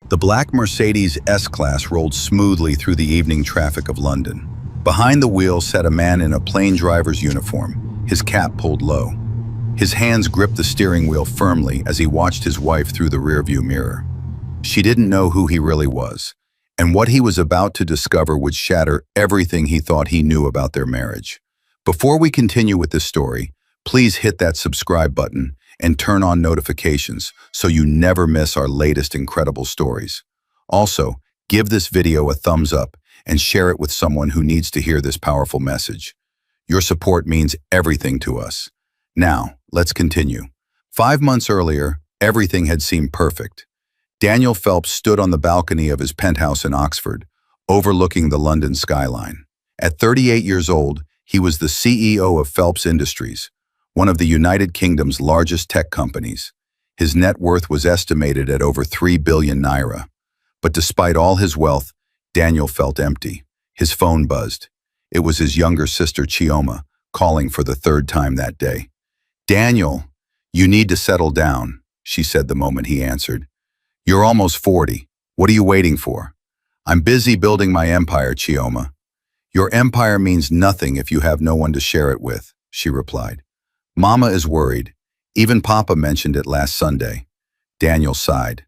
The black Mercedes S-Class rolled smoothly through the evening traffic of London. Behind the wheel sat a man in a plain driver's uniform, his cap pulled low. His hands gripped the steering wheel firmly as he watched his wife through the rearview mirror. She didn't know who he really was, and what he was about to discover would shatter everything he thought he knew about their marriage. Before we continue with this story, please hit that subscribe button and turn on notifications so you never miss our latest incredible stories. Also, give this video a thumbs up and share it with someone who needs to hear this powerful message. Your support means everything to us. Now, let's continue. 5 months earlier, everything had seemed perfect. Daniel Phelps stood on the balcony of his penthouse in Oxford, overlooking the London skyline. At 38 years old, he was the CEO of Phelps Industries, one of the United Kingdom's largest tech companies. His net worth was estimated at over 3 billion naira. But despite all his wealth, Daniel felt empty. His phone buzzed. It was his younger sister Chioma, calling for the 3rd time that day. "Daniel, you need to settle down," she said the moment he answered. "You're almost 40. What are you waiting for?" "I'm busy building my empire, Chioma." "Your empire means nothing if you have no one to share it with," she replied. "Mama is worried. Even Papa mentioned it last Sunday." Daniel sighed.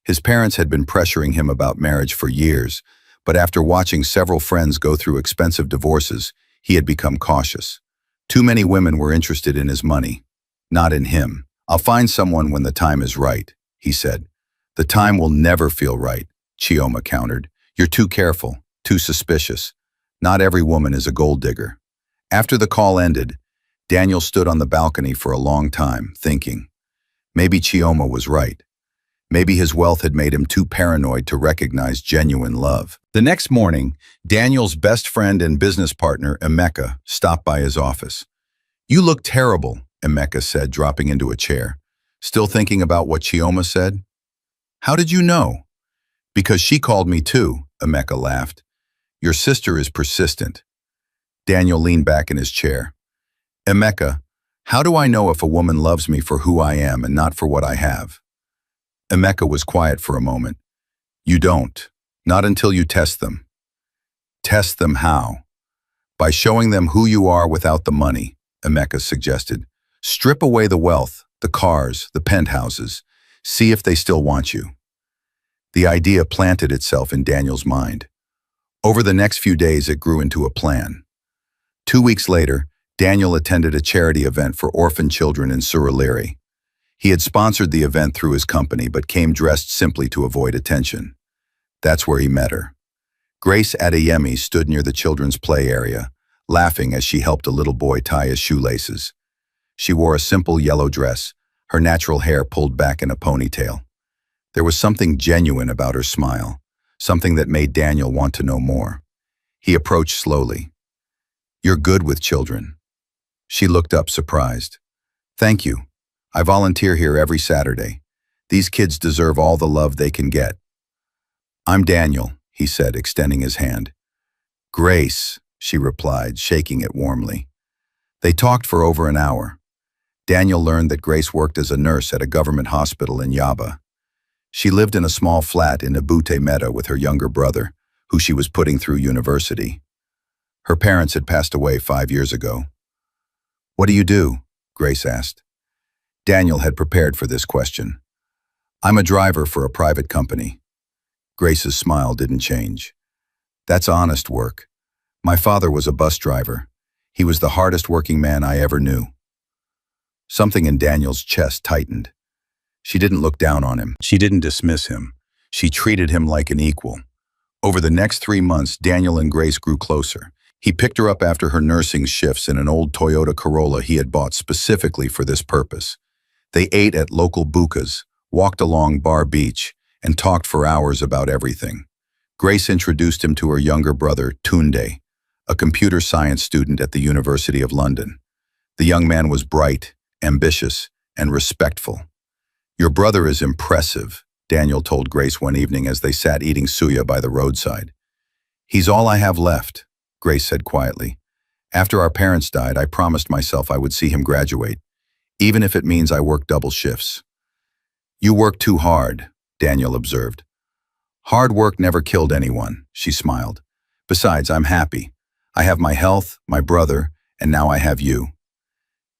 His parents had been pressuring him about marriage for years, but after watching several friends go through expensive divorces, he had become cautious. Too many women were interested in his money, not in him. "I'll find someone when the time is right," he said. "The time will never feel right," Chioma countered. "You're too careful, too suspicious. Not every woman is a gold digger." After the call ended, Daniel stood on the balcony for a long time, thinking. Maybe Chioma was right. Maybe his wealth had made him too paranoid to recognize genuine love. The next morning, Daniel's best friend and business partner, Emeka, stopped by his office. "You look terrible," Emeka said, dropping into a chair. "Still thinking about what Chioma said?" "How did you know?" "Because she called me too," Emeka laughed. "Your sister is persistent." Daniel leaned back in his chair. "Emeka, how do I know if a woman loves me for who I am and not for what I have?" Emeka was quiet for a moment. "You don't. Not until you test them." "Test them how?" "By showing them who you are without the money," Emeka suggested. "Strip away the wealth, the cars, the penthouses. See if they still want you." The idea planted itself in Daniel's mind. Over the next few days, it grew into a plan. 2 weeks later, Daniel attended a charity event for orphan children in Surulere. He had sponsored the event through his company but came dressed simply to avoid attention. That's where he met her. Grace Adeyemi stood near the children's play area, laughing as she helped a little boy tie his shoelaces. She wore a simple yellow dress, her natural hair pulled back in a ponytail. There was something genuine about her smile, something that made Daniel want to know more. He approached slowly. "You're good with children." She looked up, surprised. "Thank you. I volunteer here every Saturday. These kids deserve all the love they can get." "I'm Daniel," he said, extending his hand. "Grace," she replied, shaking it warmly. They talked for over an hour. Daniel learned that Grace worked as a nurse at a government hospital in Yaba. She lived in a small flat in Ebute Metta with her younger brother, who she was putting through university. Her parents had passed away 5 years ago. "What do you do?" Grace asked. Daniel had prepared for this question. "I'm a driver for a private company." Grace's smile didn't change. "That's honest work. My father was a bus driver. He was the hardest working man I ever knew." Something in Daniel's chest tightened. She didn't look down on him. She didn't dismiss him. She treated him like an equal. Over the next 3 months, Daniel and Grace grew closer. He picked her up after her nursing shifts in an old Toyota Corolla he had bought specifically for this purpose. They ate at local bukas, walked along Bar Beach, and talked for hours about everything. Grace introduced him to her younger brother, Tunde, a computer science student at the University of London. The young man was bright, ambitious, and respectful. "Your brother is impressive," Daniel told Grace one evening as they sat eating suya by the roadside. "He's all I have left," Grace said quietly. "After our parents died, I promised myself I would see him graduate, even if it means I work double shifts." "You work too hard," Daniel observed. Hard work never killed anyone, she smiled. Besides, I'm happy. I have my health, my brother, and now I have you.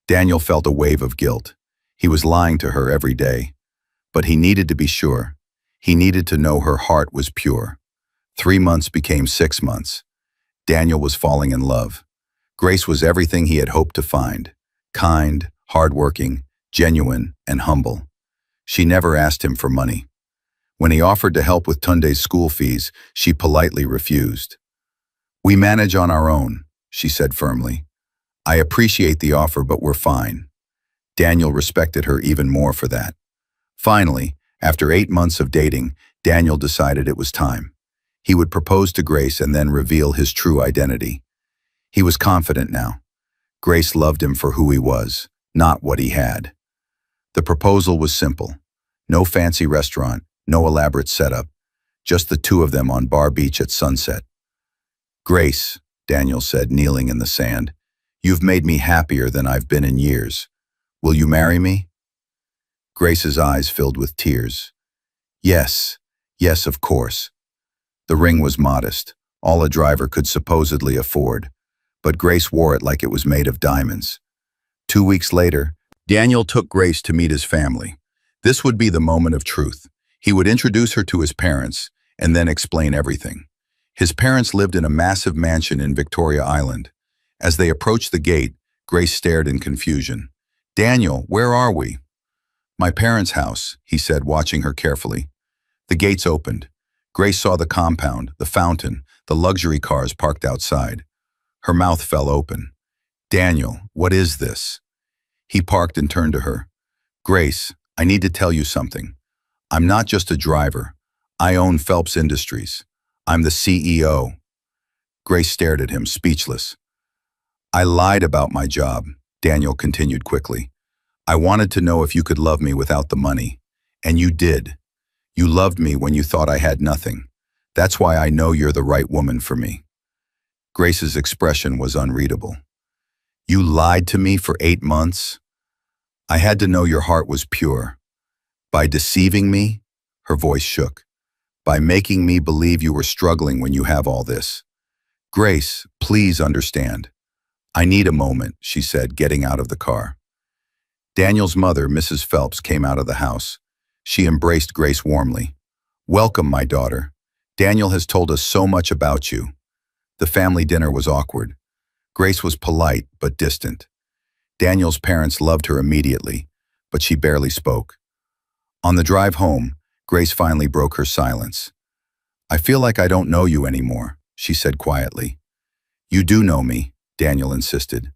Daniel felt a wave of guilt. He was lying to her every day. But he needed to be sure. He needed to know her heart was pure. 3 months became 6 months. Daniel was falling in love. Grace was everything he had hoped to find. Kind, hardworking, genuine, and humble. She never asked him for money. When he offered to help with Tunde's school fees, she politely refused. "We manage on our own," she said firmly. "I appreciate the offer, but we're fine." Daniel respected her even more for that. Finally, after 8 months of dating, Daniel decided it was time. He would propose to Grace and then reveal his true identity. He was confident now. Grace loved him for who he was, not what he had. The proposal was simple. No fancy restaurant, no elaborate setup, just the two of them on Bar Beach at sunset. "Grace," Daniel said, kneeling in the sand, "you've made me happier than I've been in years. Will you marry me?" Grace's eyes filled with tears. Yes, yes, of course. The ring was modest, all a driver could supposedly afford, but Grace wore it like it was made of diamonds. 2 weeks later, Daniel took Grace to meet his family. This would be the moment of truth. He would introduce her to his parents and then explain everything. His parents lived in a massive mansion in Victoria Island. As they approached the gate, Grace stared in confusion. "Daniel, where are we?" "My parents' house," he said, watching her carefully. The gates opened. Grace saw the compound, the fountain, the luxury cars parked outside. Her mouth fell open. "Daniel, what is this?" He parked and turned to her. "Grace, I need to tell you something. I'm not just a driver. I own Phelps Industries. I'm the CEO. Grace stared at him, speechless. "I lied about my job," Daniel continued quickly. "I wanted to know if you could love me without the money. And you did. You loved me when you thought I had nothing. That's why I know you're the right woman for me." Grace's expression was unreadable. "You lied to me for 8 months? I had to know your heart was pure. By deceiving me?" Her voice shook. "By making me believe you were struggling when you have all this. Grace, please understand. I need a moment," she said, getting out of the car. Daniel's mother, Mrs. Phelps, came out of the house. She embraced Grace warmly. "Welcome, my daughter. Daniel has told us so much about you." The family dinner was awkward. Grace was polite but distant. Daniel's parents loved her immediately, but she barely spoke. On the drive home, Grace finally broke her silence. "I feel like I don't know you anymore," she said quietly. "You do know me," Daniel insisted.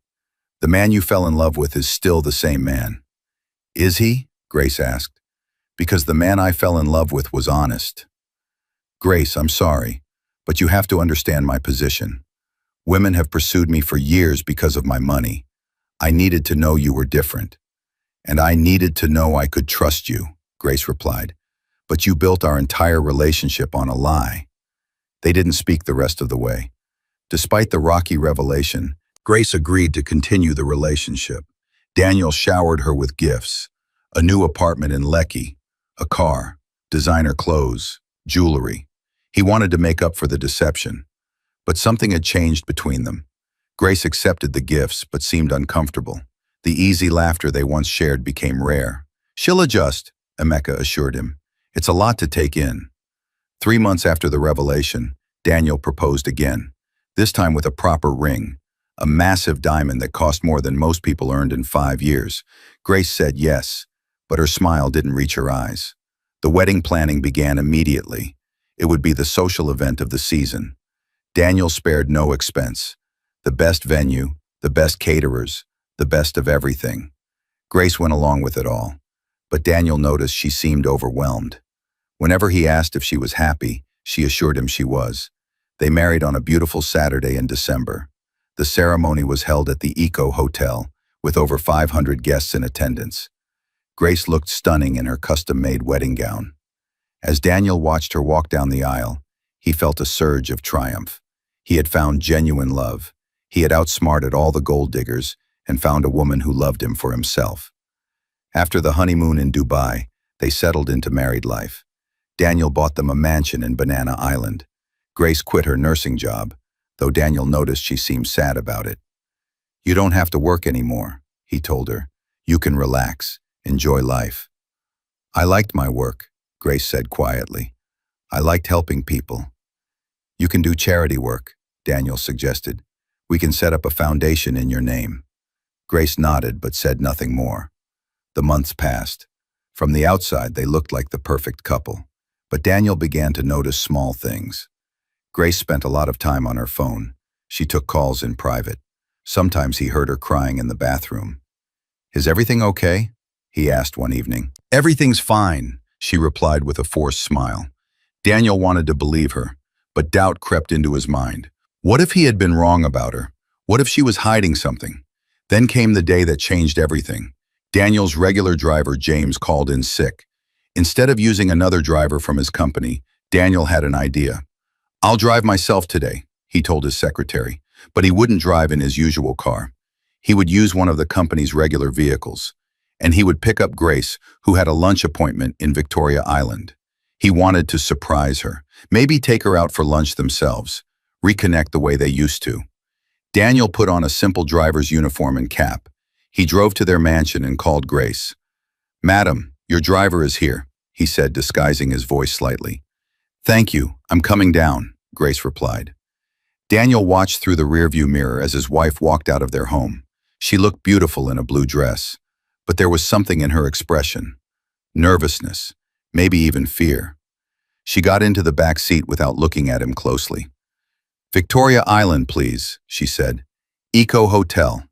"The man you fell in love with is still the same man." "Is he?" Grace asked. "Because the man I fell in love with was honest." "Grace, I'm sorry, but you have to understand my position. Women have pursued me for years because of my money. I needed to know you were different. And I needed to know I could trust you," Grace replied. "But you built our entire relationship on a lie." They didn't speak the rest of the way. Despite the rocky revelation, Grace agreed to continue the relationship. Daniel showered her with gifts: a new apartment in Lekki, a car, designer clothes, jewelry. He wanted to make up for the deception. But something had changed between them. Grace accepted the gifts, but seemed uncomfortable. The easy laughter they once shared became rare. "She'll adjust," Emeka assured him. "It's a lot to take in." 3 months after the revelation, Daniel proposed again, this time with a proper ring, a massive diamond that cost more than most people earned in 5 years. Grace said yes, but her smile didn't reach her eyes. The wedding planning began immediately. It would be the social event of the season. Daniel spared no expense. The best venue, the best caterers, the best of everything. Grace went along with it all, but Daniel noticed she seemed overwhelmed. Whenever he asked if she was happy, she assured him she was. They married on a beautiful Saturday in December. The ceremony was held at the Eco Hotel, with over 500 guests in attendance. Grace looked stunning in her custom-made wedding gown. As Daniel watched her walk down the aisle, he felt a surge of triumph. He had found genuine love. He had outsmarted all the gold diggers and found a woman who loved him for himself. After the honeymoon in Dubai, they settled into married life. Daniel bought them a mansion in Banana Island. Grace quit her nursing job, though Daniel noticed she seemed sad about it. "You don't have to work anymore," he told her. "You can relax, enjoy life." "I liked my work," Grace said quietly. "I liked helping people." "You can do charity work," Daniel suggested. "We can set up a foundation in your name." Grace nodded but said nothing more. The months passed. From the outside, they looked like the perfect couple. But Daniel began to notice small things. Grace spent a lot of time on her phone. She took calls in private. Sometimes he heard her crying in the bathroom. "Is everything okay?" he asked one evening. "Everything's fine," she replied with a forced smile. Daniel wanted to believe her, but doubt crept into his mind. What if he had been wrong about her? What if she was hiding something? Then came the day that changed everything. Daniel's regular driver, James, called in sick. Instead of using another driver from his company, Daniel had an idea. "I'll drive myself today," he told his secretary, but he wouldn't drive in his usual car. He would use one of the company's regular vehicles, and he would pick up Grace, who had a lunch appointment in Victoria Island. He wanted to surprise her, maybe take her out for lunch themselves, reconnect the way they used to. Daniel put on a simple driver's uniform and cap. He drove to their mansion and called Grace. "Madam, your driver is here," he said, disguising his voice slightly. "Thank you, I'm coming down," Grace replied. Daniel watched through the rearview mirror as his wife walked out of their home. She looked beautiful in a blue dress, but there was something in her expression. Nervousness, maybe even fear. She got into the back seat without looking at him closely. "Victoria Island, please," she said. "Eco Hotel."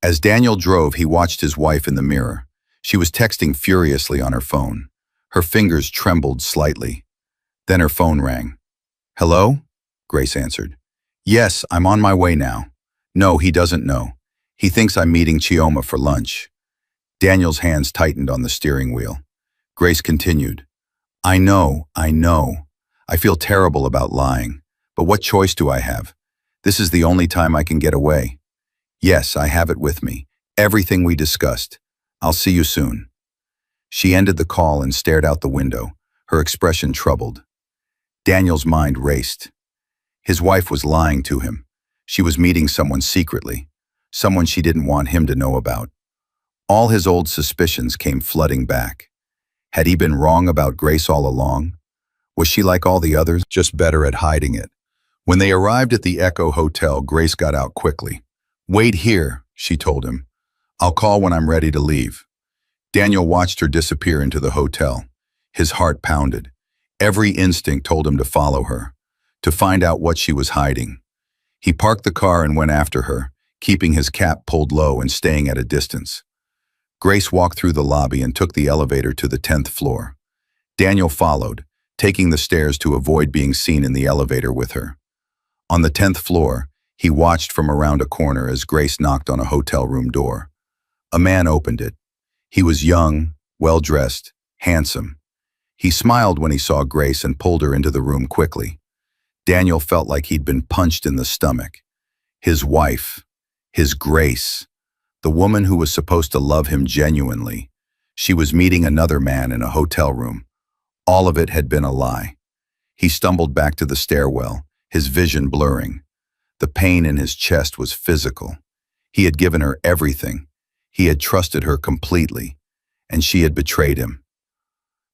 As Daniel drove, he watched his wife in the mirror. She was texting furiously on her phone. Her fingers trembled slightly. Then her phone rang. "Hello?" Grace answered. "Yes, I'm on my way now." "No, he doesn't know. He thinks I'm meeting Chioma for lunch." Daniel's hands tightened on the steering wheel. Grace continued. I know. I feel terrible about lying, but what choice do I have? This is the only time I can get away." "Yes, I have it with me. Everything we discussed. I'll see you soon." She ended the call and stared out the window, her expression troubled. Daniel's mind raced. His wife was lying to him. She was meeting someone secretly, someone she didn't want him to know about. All his old suspicions came flooding back. Had he been wrong about Grace all along? Was she like all the others, just better at hiding it? When they arrived at the Echo Hotel, Grace got out quickly. "Wait here," she told him. "I'll call when I'm ready to leave." Daniel watched her disappear into the hotel. His heart pounded. Every instinct told him to follow her, to find out what she was hiding. He parked the car and went after her, keeping his cap pulled low and staying at a distance. Grace walked through the lobby and took the elevator to the 10th floor. Daniel followed, taking the stairs to avoid being seen in the elevator with her. On the 10th floor, he watched from around a corner as Grace knocked on a hotel room door. A man opened it. He was young, well-dressed, handsome. He smiled when he saw Grace and pulled her into the room quickly. Daniel felt like he'd been punched in the stomach. His wife, his Grace, the woman who was supposed to love him genuinely. She was meeting another man in a hotel room. All of it had been a lie. He stumbled back to the stairwell, his vision blurring. The pain in his chest was physical. He had given her everything. He had trusted her completely, and she had betrayed him.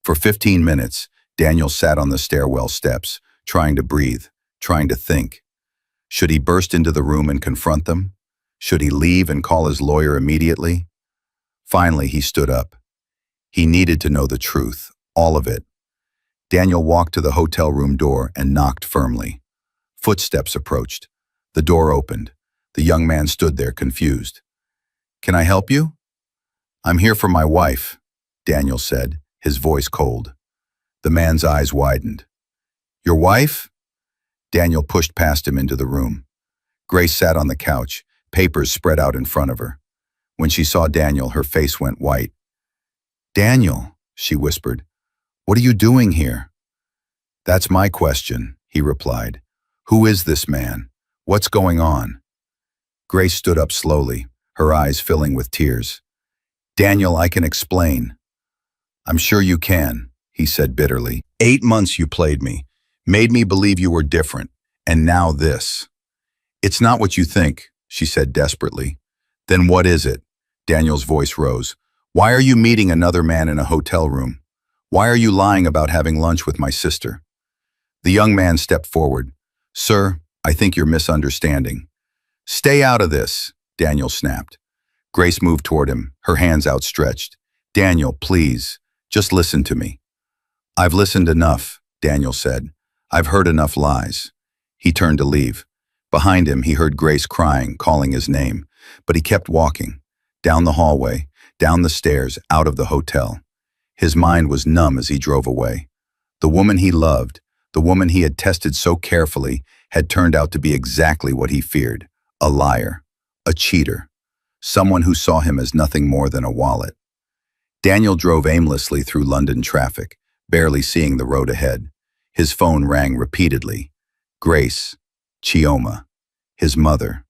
For 15 minutes, Daniel sat on the stairwell steps, trying to breathe, trying to think. Should he burst into the room and confront them? Should he leave and call his lawyer immediately? Finally, he stood up. He needed to know the truth, all of it. Daniel walked to the hotel room door and knocked firmly. Footsteps approached. The door opened. The young man stood there, confused. "Can I help you?" "I'm here for my wife," Daniel said, his voice cold. The man's eyes widened. "Your wife?" Daniel pushed past him into the room. Grace sat on the couch, papers spread out in front of her. When she saw Daniel, her face went white. "Daniel," she whispered, "what are you doing here?" "That's my question," he replied. "Who is this man? What's going on?" Grace stood up slowly, her eyes filling with tears. "Daniel, I can explain." "I'm sure you can." he said bitterly. 8 months you played me, made me believe you were different, and now this. It's not what you think, she said desperately. Then what is it? Daniel's voice rose. Why are you meeting another man in a hotel room? Why are you lying about having lunch with my sister? The young man stepped forward. Sir, I think you're misunderstanding. Stay out of this, Daniel snapped. Grace moved toward him, her hands outstretched. Daniel, please, just listen to me. I've listened enough, Daniel said. I've heard enough lies. He turned to leave. Behind him, he heard Grace crying, calling his name, but he kept walking. Down the hallway, down the stairs, out of the hotel. His mind was numb as he drove away. The woman he loved, the woman he had tested so carefully, had turned out to be exactly what he feared. A liar, a cheater, someone who saw him as nothing more than a wallet. Daniel drove aimlessly through London traffic, barely seeing the road ahead. His phone rang repeatedly. Grace, Chioma, his mother.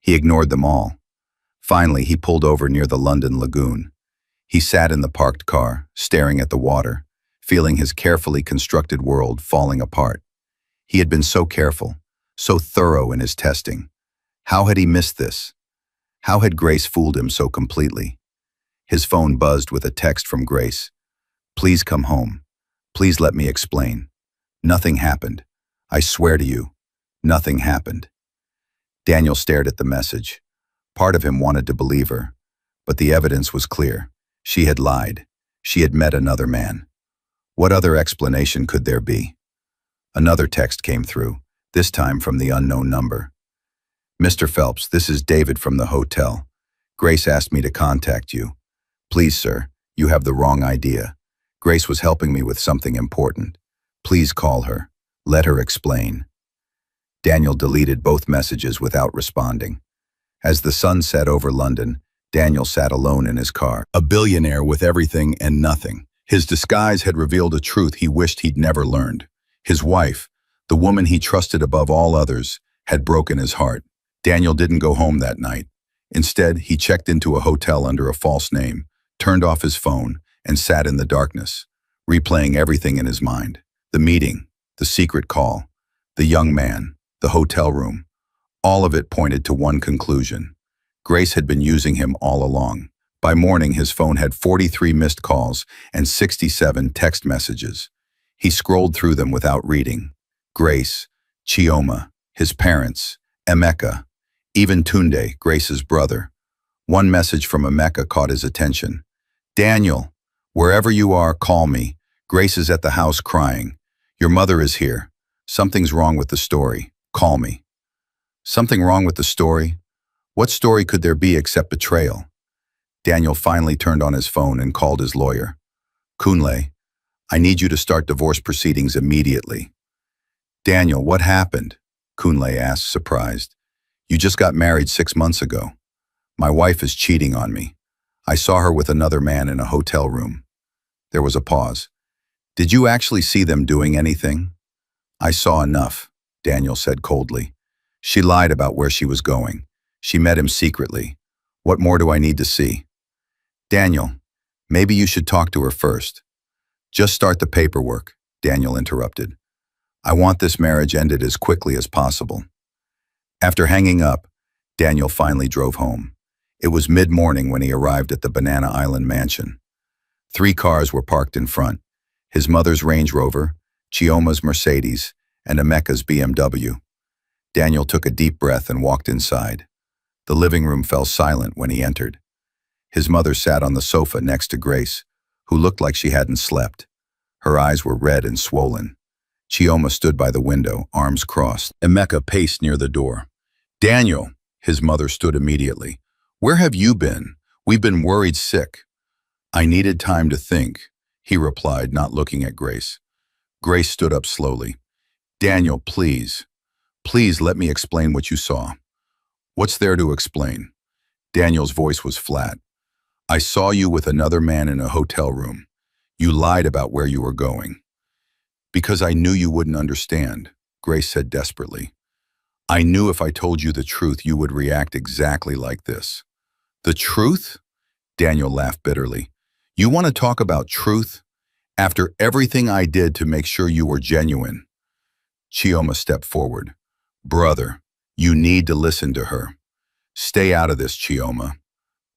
He ignored them all. Finally, he pulled over near the London lagoon. He sat in the parked car, staring at the water, feeling his carefully constructed world falling apart. He had been so careful, so thorough in his testing. How had he missed this? How had Grace fooled him so completely? His phone buzzed with a text from Grace. Please come home. Please let me explain. Nothing happened. I swear to you, nothing happened. Daniel stared at the message. Part of him wanted to believe her, but the evidence was clear. She had lied. She had met another man. What other explanation could there be? Another text came through, this time from the unknown number. Mr. Phelps, this is David from the hotel. Grace asked me to contact you. Please, sir, you have the wrong idea. Grace was helping me with something important. Please call her. Let her explain. Daniel deleted both messages without responding. As the sun set over London, Daniel sat alone in his car, a billionaire with everything and nothing. His disguise had revealed a truth he wished he'd never learned. His wife, the woman he trusted above all others, had broken his heart. Daniel didn't go home that night. Instead, he checked into a hotel under a false name, turned off his phone, and sat in the darkness, replaying everything in his mind. The meeting, the secret call, the young man, the hotel room. All of it pointed to one conclusion. Grace had been using him all along. By morning, his phone had 43 missed calls and 67 text messages. He scrolled through them without reading. Grace, Chioma, his parents, Emeka, even Tunde, Grace's brother. One message from Emeka caught his attention. Daniel, wherever you are, call me. Grace is at the house crying. Your mother is here. Something's wrong with the story. Call me. Something wrong with the story? What story could there be except betrayal? Daniel finally turned on his phone and called his lawyer. Kunle, I need you to start divorce proceedings immediately. Daniel, what happened? Kunle asked, surprised. You just got married 6 months ago. My wife is cheating on me. I saw her with another man in a hotel room. There was a pause. Did you actually see them doing anything? I saw enough, Daniel said coldly. She lied about where she was going. She met him secretly. What more do I need to see? Daniel, maybe you should talk to her first. Just start the paperwork, Daniel interrupted. I want this marriage ended as quickly as possible. After hanging up, Daniel finally drove home. It was mid-morning when he arrived at the Banana Island mansion. 3 cars were parked in front. His mother's Range Rover, Chioma's Mercedes, and Emeka's BMW. Daniel took a deep breath and walked inside. The living room fell silent when he entered. His mother sat on the sofa next to Grace, who looked like she hadn't slept. Her eyes were red and swollen. Chioma stood by the window, arms crossed. Emeka paced near the door. Daniel, his mother stood immediately. Where have you been? We've been worried sick. I needed time to think, he replied, not looking at Grace. Grace stood up slowly. Daniel, please let me explain what you saw. What's there to explain? Daniel's voice was flat. I saw you with another man in a hotel room. You lied about where you were going. Because I knew you wouldn't understand, Grace said desperately. I knew if I told you the truth, you would react exactly like this. The truth? Daniel laughed bitterly. You want to talk about truth? After everything I did to make sure you were genuine, Chioma stepped forward. Brother, you need to listen to her. Stay out of this, Chioma.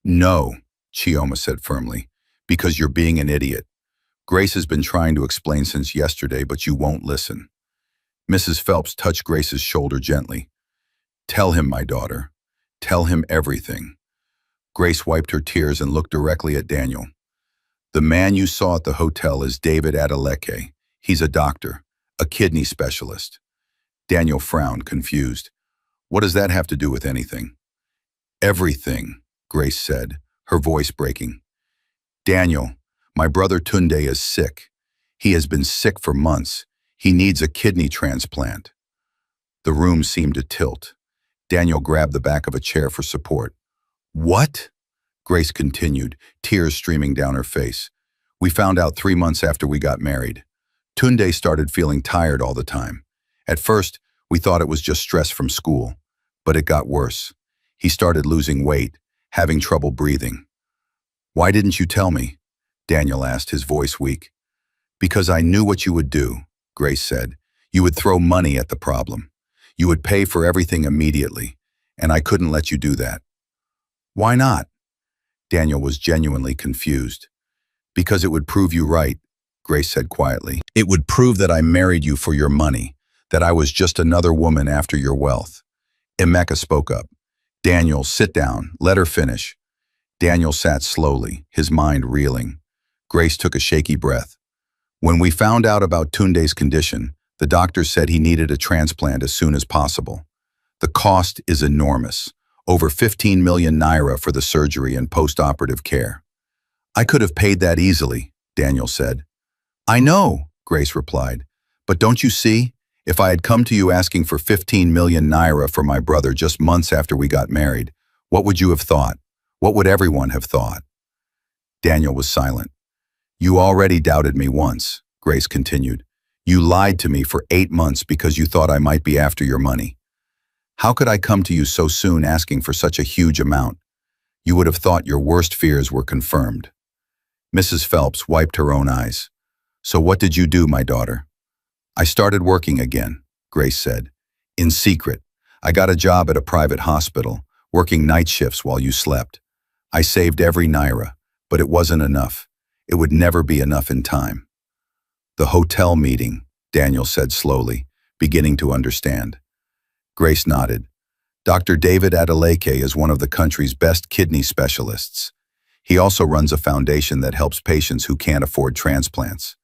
No, Chioma said firmly, because you're being an idiot. Grace has been trying to explain since yesterday, but you won't listen. Mrs. Phelps touched Grace's shoulder gently. Tell him, my daughter. Tell him everything. Grace wiped her tears and looked directly at Daniel. The man you saw at the hotel is David Adeleke. He's a doctor, a kidney specialist. Daniel frowned, confused. What does that have to do with anything? Everything, Grace said, her voice breaking. Daniel, my brother Tunde is sick. He has been sick for months. He needs a kidney transplant. The room seemed to tilt. Daniel grabbed the back of a chair for support. What? Grace continued, tears streaming down her face. We found out 3 months after we got married. Tunde started feeling tired all the time. At first, we thought it was just stress from school, but it got worse. He started losing weight, having trouble breathing. Why didn't you tell me? Daniel asked, his voice weak. Because I knew what you would do, Grace said. You would throw money at the problem. You would pay for everything immediately, and I couldn't let you do that. Why not? Daniel was genuinely confused. Because it would prove you right, Grace said quietly. It would prove that I married you for your money, that I was just another woman after your wealth. Emeka spoke up. Daniel, sit down. Let her finish. Daniel sat slowly, his mind reeling. Grace took a shaky breath. When we found out about Tunde's condition, the doctor said he needed a transplant as soon as possible. The cost is enormous, over 15 million naira for the surgery and post-operative care. I could have paid that easily, Daniel said. I know, Grace replied, but don't you see? If I had come to you asking for 15 million naira for my brother just months after we got married, what would you have thought? What would everyone have thought? Daniel was silent. You already doubted me once, Grace continued. You lied to me for 8 months because you thought I might be after your money. How could I come to you so soon asking for such a huge amount? You would have thought your worst fears were confirmed. Mrs. Phelps wiped her own eyes. So what did you do, my daughter? I started working again, Grace said. In secret. I got a job at a private hospital, working night shifts while you slept. I saved every naira, but it wasn't enough. It would never be enough in time. The hotel meeting, Daniel said slowly, beginning to understand. Grace nodded. Dr. David Adeleke is one of the country's best kidney specialists. He also runs a foundation that helps patients who can't afford transplants.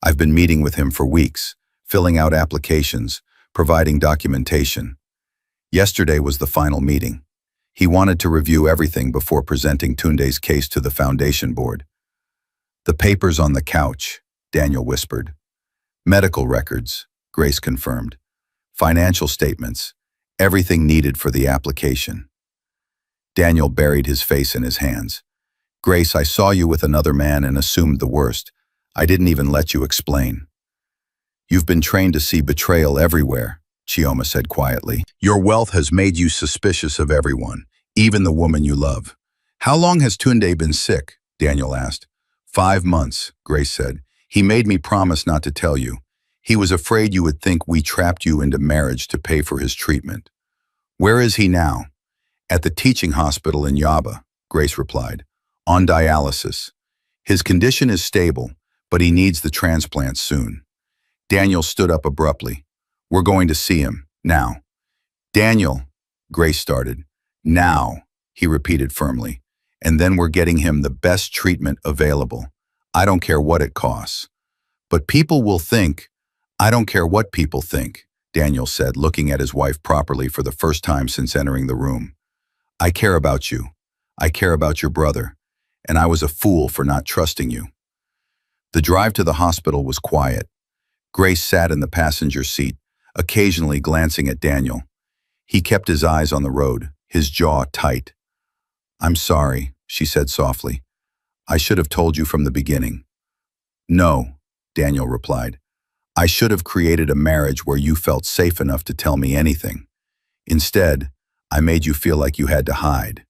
I've been meeting with him for weeks, filling out applications, providing documentation. Yesterday was the final meeting. He wanted to review everything before presenting Tunde's case to the foundation board. The papers on the couch, Daniel whispered. Medical records, Grace confirmed. Financial statements, everything needed for the application. Daniel buried his face in his hands. Grace, I saw you with another man and assumed the worst. I didn't even let you explain. You've been trained to see betrayal everywhere, Chioma said quietly. Your wealth has made you suspicious of everyone, even the woman you love. How long has Tunde been sick? Daniel asked. 5 months, Grace said. He made me promise not to tell you. He was afraid you would think we trapped you into marriage to pay for his treatment. Where is he now? At the teaching hospital in Yaba, Grace replied. On dialysis. His condition is stable, but he needs the transplant soon. Daniel stood up abruptly. We're going to see him, now. Daniel, Grace started. Now, he repeated firmly. And then we're getting him the best treatment available. I don't care what it costs. But people will think. I don't care what people think, Daniel said, looking at his wife properly for the first time since entering the room. I care about you. I care about your brother. And I was a fool for not trusting you. The drive to the hospital was quiet. Grace sat in the passenger seat, occasionally glancing at Daniel. He kept his eyes on the road, his jaw tight. I'm sorry, she said softly. I should have told you from the beginning. No, Daniel replied. I should have created a marriage where you felt safe enough to tell me anything. Instead, I made you feel like you had to hide.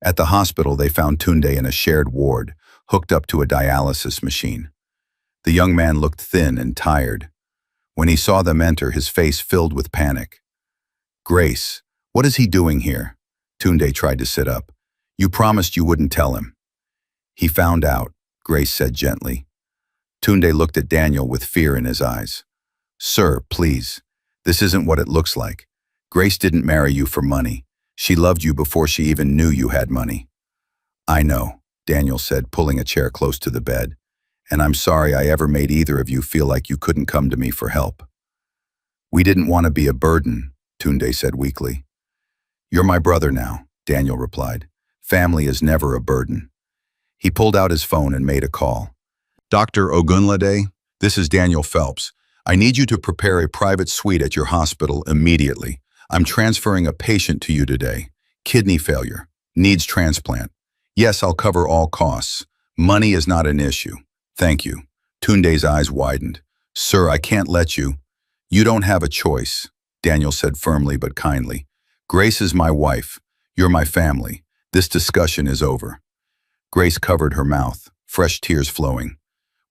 At the hospital, they found Tunde in a shared ward, hooked up to a dialysis machine. The young man looked thin and tired. When he saw them enter, his face filled with panic. Grace, what is he doing here? Tunde tried to sit up. You promised you wouldn't tell him. He found out, Grace said gently. Tunde looked at Daniel with fear in his eyes. Sir, please. This isn't what it looks like. Grace didn't marry you for money. She loved you before she even knew you had money. I know, Daniel said, pulling a chair close to the bed. And I'm sorry I ever made either of you feel like you couldn't come to me for help. We didn't want to be a burden, Tunde said weakly. You're my brother now, Daniel replied. Family is never a burden. He pulled out his phone and made a call. Dr. Ogunlade, this is Daniel Phelps. I need you to prepare a private suite at your hospital immediately. I'm transferring a patient to you today. Kidney failure. Needs transplant. Yes, I'll cover all costs. Money is not an issue. Thank you. Tunde's eyes widened. Sir, I can't let you. You don't have a choice, Daniel said firmly but kindly. Grace is my wife. You're my family. This discussion is over. Grace covered her mouth, fresh tears flowing.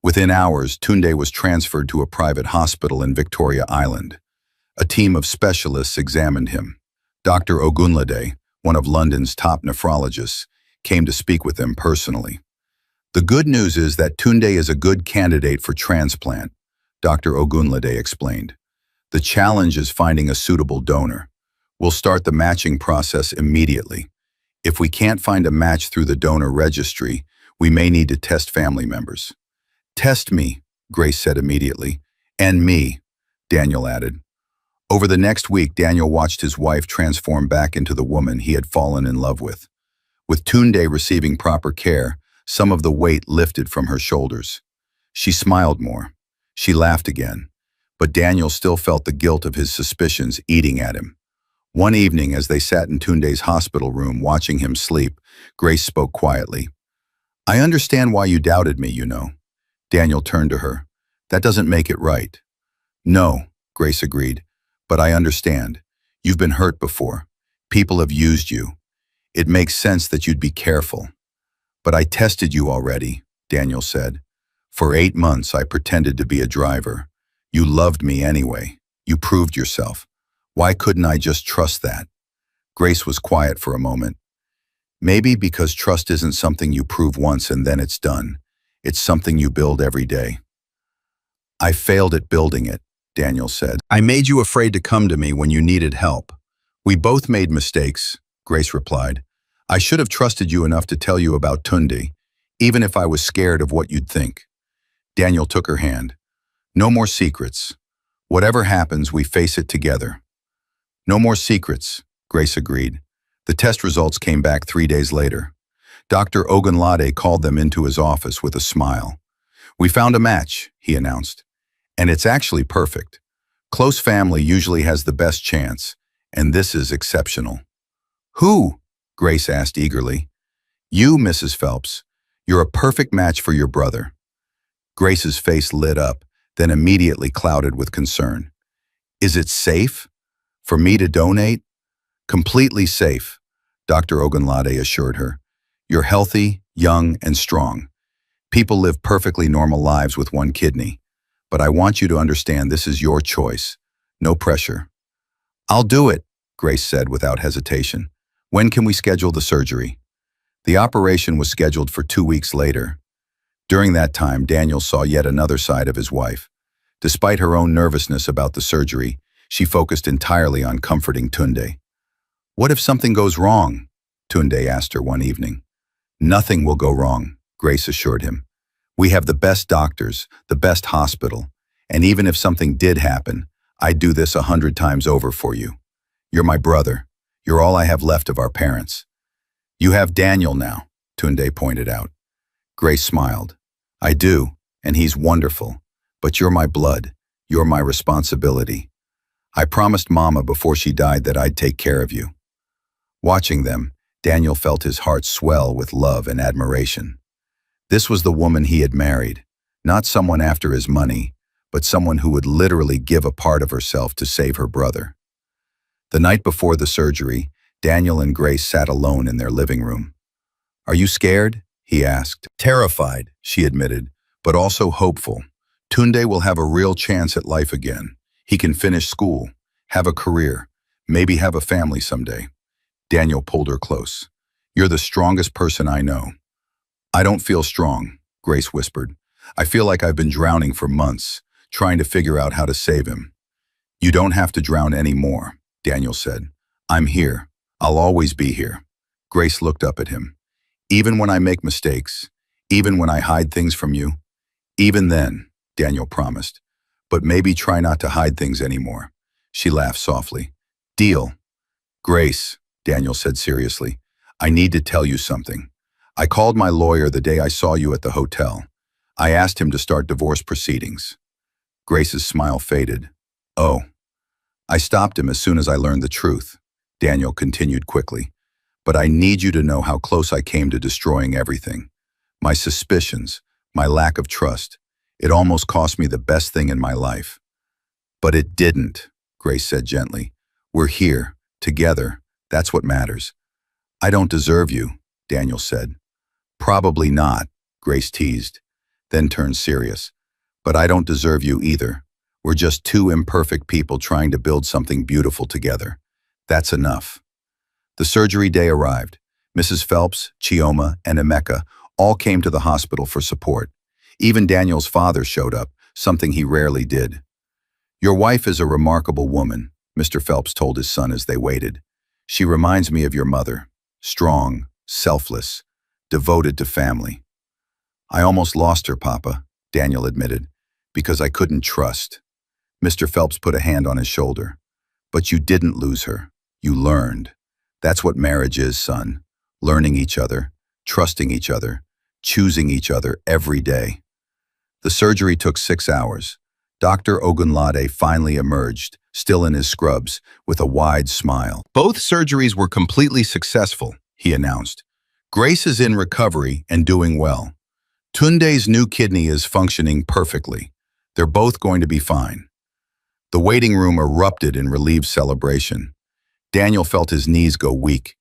Within hours, Tunde was transferred to a private hospital in Victoria Island. A team of specialists examined him. Dr. Ogunlade, one of London's top nephrologists, came to speak with them personally. The good news is that Tunde is a good candidate for transplant, Dr. Ogunlade explained. The challenge is finding a suitable donor. We'll start the matching process immediately. If we can't find a match through the donor registry, we may need to test family members. Test me, Grace said immediately. And me, Daniel added. Over the next week, Daniel watched his wife transform back into the woman he had fallen in love with. With Tunde receiving proper care, some of the weight lifted from her shoulders. She smiled more. She laughed again. But Daniel still felt the guilt of his suspicions eating at him. One evening, as they sat in Tunde's hospital room watching him sleep, Grace spoke quietly. I understand why you doubted me, you know. Daniel turned to her. That doesn't make it right. No, Grace agreed. But I understand. You've been hurt before. People have used you. It makes sense that you'd be careful. But I tested you already, Daniel said. For 8 months, I pretended to be a driver. You loved me anyway. You proved yourself. Why couldn't I just trust that? Grace was quiet for a moment. Maybe because trust isn't something you prove once and then it's done. It's something you build every day. I failed at building it, Daniel said. I made you afraid to come to me when you needed help. We both made mistakes, Grace replied. I should have trusted you enough to tell you about Tunde, even if I was scared of what you'd think. Daniel took her hand. No more secrets. Whatever happens, we face it together. No more secrets, Grace agreed. The test results came back 3 days later. Dr. Ogunlade called them into his office with a smile. We found a match, he announced. And it's actually perfect. Close family usually has the best chance, and this is exceptional. Who? Grace asked eagerly. You, Mrs. Phelps. You're a perfect match for your brother. Grace's face lit up, then immediately clouded with concern. Is it safe? For me to donate? Completely safe, Dr. Ogunlade assured her. You're healthy, young, and strong. People live perfectly normal lives with one kidney. But I want you to understand this is your choice. No pressure. I'll do it, Grace said without hesitation. When can we schedule the surgery? The operation was scheduled for 2 weeks later. During that time, Daniel saw yet another side of his wife. Despite her own nervousness about the surgery, she focused entirely on comforting Tunde. What if something goes wrong? Tunde asked her one evening. Nothing will go wrong, Grace assured him. We have the best doctors, the best hospital, and even if something did happen, I'd do this 100 times over for you. You're my brother. You're all I have left of our parents. You have Daniel now, Tunde pointed out. Grace smiled. I do, and he's wonderful. But you're my blood. You're my responsibility. I promised Mama before she died that I'd take care of you. Watching them, Daniel felt his heart swell with love and admiration. This was the woman he had married, not someone after his money, but someone who would literally give a part of herself to save her brother. The night before the surgery, Daniel and Grace sat alone in their living room. Are you scared? He asked. Terrified, she admitted, but also hopeful. Tunde will have a real chance at life again. He can finish school, have a career, maybe have a family someday. Daniel pulled her close. You're the strongest person I know. I don't feel strong, Grace whispered. I feel like I've been drowning for months, trying to figure out how to save him. You don't have to drown anymore, Daniel said. I'm here. I'll always be here. Grace looked up at him. Even when I make mistakes, even when I hide things from you, even then, Daniel promised. But maybe try not to hide things anymore. She laughed softly. Deal. Grace, Daniel said seriously, I need to tell you something. I called my lawyer the day I saw you at the hotel. I asked him to start divorce proceedings. Grace's smile faded. Oh. I stopped him as soon as I learned the truth, Daniel continued quickly. But I need you to know how close I came to destroying everything. My suspicions, my lack of trust. It almost cost me the best thing in my life. But it didn't, Grace said gently. We're here, together. That's what matters. I don't deserve you, Daniel said. Probably not, Grace teased, then turned serious. But I don't deserve you either. We're just two imperfect people trying to build something beautiful together. That's enough. The surgery day arrived. Mrs. Phelps, Chioma, and Emeka all came to the hospital for support. Even Daniel's father showed up, something he rarely did. Your wife is a remarkable woman, Mr. Phelps told his son as they waited. She reminds me of your mother. Strong, selfless, devoted to family. I almost lost her, Papa, Daniel admitted, because I couldn't trust. Mr. Phelps put a hand on his shoulder. But you didn't lose her. You learned. That's what marriage is, son. Learning each other, trusting each other, choosing each other every day. The surgery took 6 hours. Dr. Ogunlade finally emerged, still in his scrubs, with a wide smile. Both surgeries were completely successful, he announced. Grace is in recovery and doing well. Tunde's new kidney is functioning perfectly. They're both going to be fine. The waiting room erupted in relieved celebration. Daniel felt his knees go weak.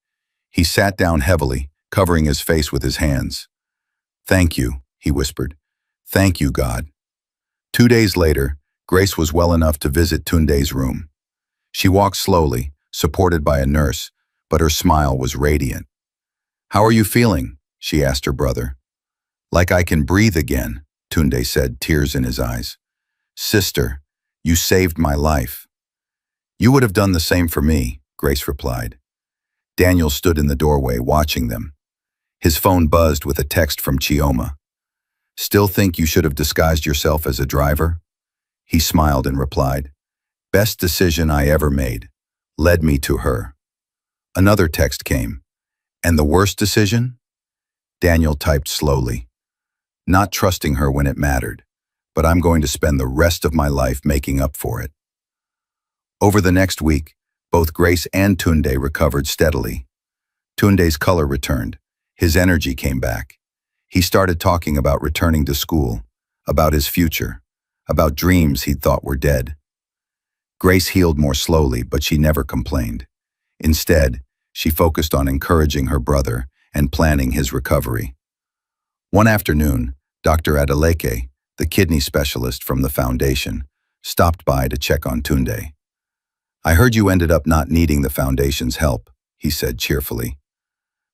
He sat down heavily, covering his face with his hands. Thank you, he whispered. Thank you, God. 2 days later, Grace was well enough to visit Tunde's room. She walked slowly, supported by a nurse, but her smile was radiant. How are you feeling? She asked her brother. Like I can breathe again, Tunde said, tears in his eyes. Sister, you saved my life. You would have done the same for me, Grace replied. Daniel stood in the doorway watching them. His phone buzzed with a text from Chioma. Still think you should have disguised yourself as a driver? He smiled and replied, Best decision I ever made. Led me to her. Another text came. And the worst decision? Daniel typed slowly. Not trusting her when it mattered, but I'm going to spend the rest of my life making up for it. Over the next week, both Grace and Tunde recovered steadily. Tunde's color returned. His energy came back. He started talking about returning to school, about his future, about dreams he'd thought were dead. Grace healed more slowly, but she never complained. Instead, she focused on encouraging her brother and planning his recovery. One afternoon, Dr. Adeleke, the kidney specialist from the foundation, stopped by to check on Tunde. I heard you ended up not needing the foundation's help, he said cheerfully.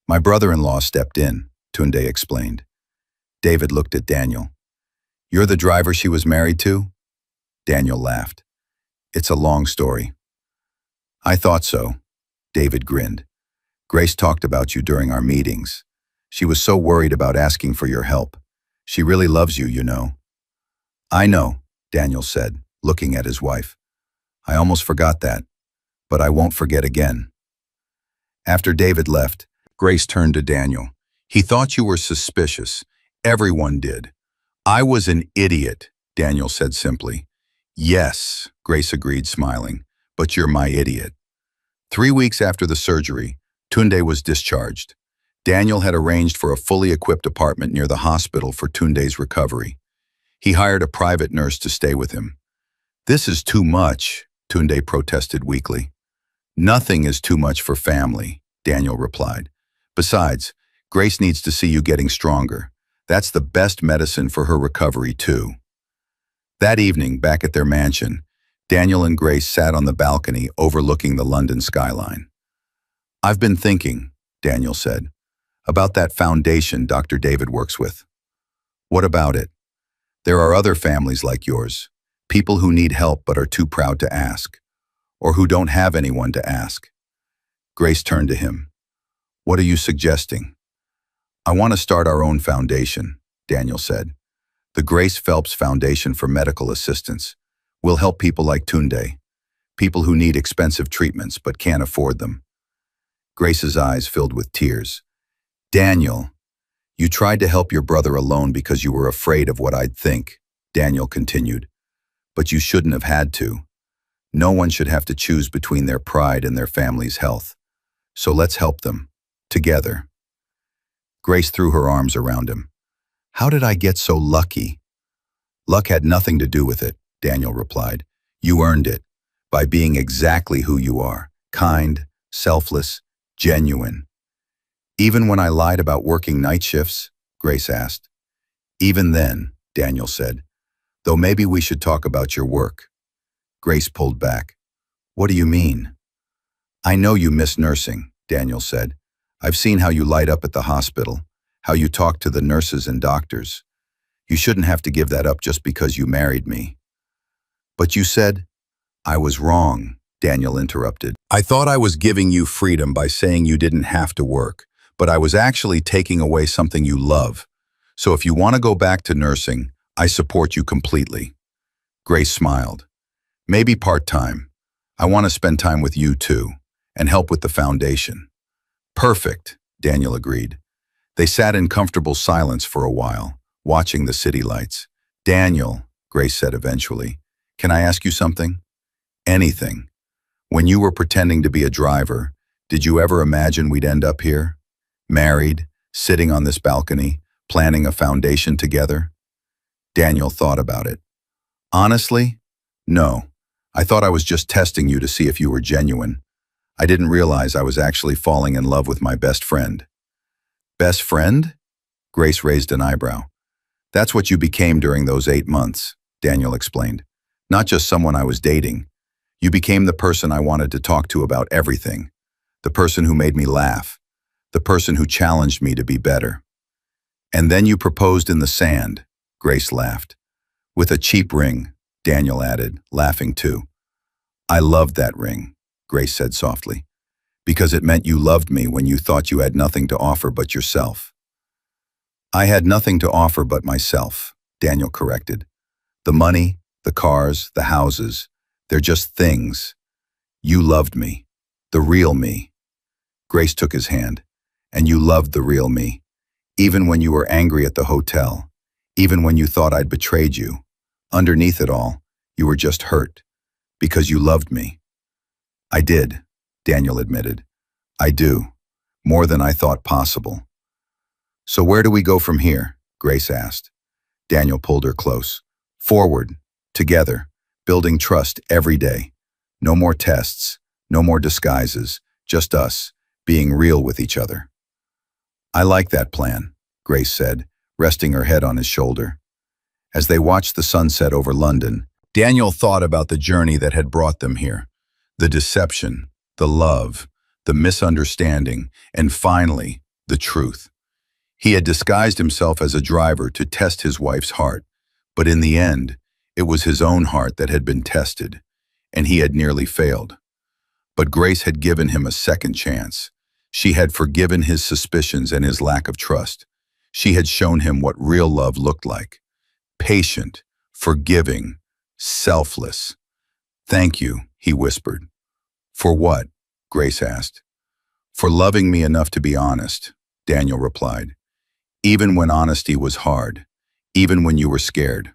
My brother-in-law stepped in, Tunde explained. David looked at Daniel. You're the driver she was married to? Daniel laughed. It's a long story. I thought so, David grinned. Grace talked about you during our meetings. She was so worried about asking for your help. She really loves you, you know. I know, Daniel said, looking at his wife. I almost forgot that, but I won't forget again. After David left, Grace turned to Daniel. He thought you were suspicious. Everyone did. I was an idiot, Daniel said simply. Yes, Grace agreed, smiling, but you're my idiot. 3 weeks after the surgery, Tunde was discharged. Daniel had arranged for a fully equipped apartment near the hospital for Tunde's recovery. He hired a private nurse to stay with him. This is too much, Tunde protested weakly. Nothing is too much for family, Daniel replied. Besides, Grace needs to see you getting stronger. That's the best medicine for her recovery, too. That evening, back at their mansion, Daniel and Grace sat on the balcony overlooking the London skyline. "I've been thinking," Daniel said, "about that foundation Dr. David works with." "What about it?" "There are other families like yours, people who need help but are too proud to ask, or who don't have anyone to ask." Grace turned to him. "What are you suggesting?" "I want to start our own foundation," Daniel said. "The Grace Phelps Foundation for Medical Assistance. We'll help people like Tunde, people who need expensive treatments but can't afford them." Grace's eyes filled with tears. "Daniel, you tried to help your brother alone because you were afraid of what I'd think," Daniel continued. "But you shouldn't have had to. No one should have to choose between their pride and their family's health. So let's help them, together." Grace threw her arms around him. "How did I get so lucky?" "Luck had nothing to do with it," Daniel replied. "You earned it, by being exactly who you are, kind, selfless, genuine." "Even when I lied about working night shifts?" Grace asked. "Even then," Daniel said, "though maybe we should talk about your work." Grace pulled back. "What do you mean?" "I know you miss nursing," Daniel said. "I've seen how you light up at the hospital, how you talk to the nurses and doctors. You shouldn't have to give that up just because you married me." "But you said—" "I was wrong," Daniel interrupted. "I thought I was giving you freedom by saying you didn't have to work, but I was actually taking away something you love. So if you want to go back to nursing, I support you completely." Grace smiled. "Maybe part-time. I want to spend time with you too, and help with the foundation." "Perfect," Daniel agreed. They sat in comfortable silence for a while, watching the city lights. "Daniel," Grace said eventually, "can I ask you something?" "Anything. When you were pretending to be a driver, did you ever imagine we'd end up here? Married, sitting on this balcony, planning a foundation together?" Daniel thought about it. "Honestly, no. I thought I was just testing you to see if you were genuine. I didn't realize I was actually falling in love with my best friend." "Best friend?" Grace raised an eyebrow. "That's what you became during those 8 months," Daniel explained. "Not just someone I was dating. You became the person I wanted to talk to about everything. The person who made me laugh. The person who challenged me to be better." "And then you proposed in the sand," Grace laughed. "With a cheap ring," Daniel added, laughing too. "I loved that ring," Grace said softly, "because it meant you loved me when you thought you had nothing to offer but yourself." "I had nothing to offer but myself," Daniel corrected. "The money, the cars, the houses, they're just things. You loved me, the real me." Grace took his hand. "And you loved the real me, even when you were angry at the hotel, even when you thought I'd betrayed you. Underneath it all, you were just hurt, because you loved me." "I did," Daniel admitted. "I do, more than I thought possible." "So where do we go from here?" Grace asked. Daniel pulled her close. "Forward, together, building trust every day. No more tests, no more disguises, just us, being real with each other." "I like that plan," Grace said, resting her head on his shoulder. As they watched the sunset over London, Daniel thought about the journey that had brought them here. The deception, the love, the misunderstanding, and finally, the truth. He had disguised himself as a driver to test his wife's heart, but in the end, it was his own heart that had been tested, and he had nearly failed. But Grace had given him a second chance. She had forgiven his suspicions and his lack of trust. She had shown him what real love looked like. Patient, forgiving, selfless. "Thank you," he whispered. "For what?" Grace asked. "For loving me enough to be honest," Daniel replied. "Even when honesty was hard, even when you were scared."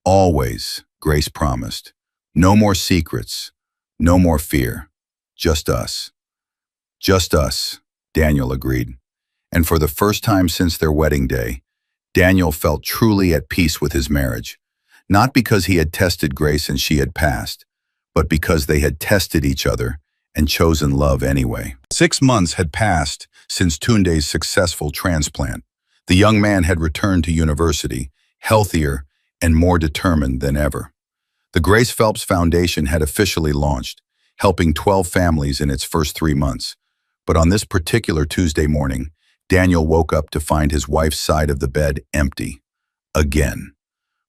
"Always," Grace promised. "No more secrets, no more fear. Just us." "Just us," Daniel agreed. And for the first time since their wedding day, Daniel felt truly at peace with his marriage. Not because he had tested Grace and she had passed, but because they had tested each other and chosen love anyway. 6 months had passed since Tunde's successful transplant. The young man had returned to university, healthier, and more determined than ever. The Grace Phelps Foundation had officially launched, helping 12 families in its first 3 months. But on this particular Tuesday morning, Daniel woke up to find his wife's side of the bed empty. Again.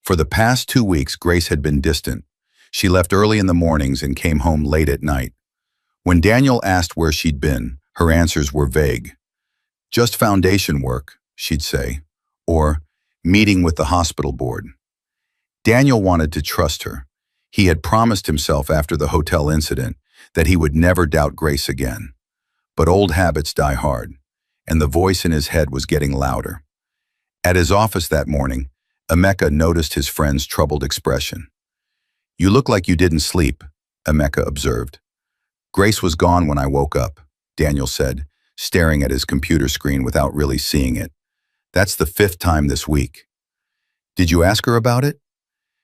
For the past 2 weeks, Grace had been distant. She left early in the mornings and came home late at night. When Daniel asked where she'd been, her answers were vague. Just foundation work, she'd say, or meeting with the hospital board. Daniel wanted to trust her. He had promised himself after the hotel incident that he would never doubt Grace again. But old habits die hard, and the voice in his head was getting louder. At his office that morning, Emeka noticed his friend's troubled expression. "You look like you didn't sleep," Emeka observed. "Grace was gone when I woke up," Daniel said, staring at his computer screen without really seeing it. "That's the 5th time this week." "Did you ask her about it?"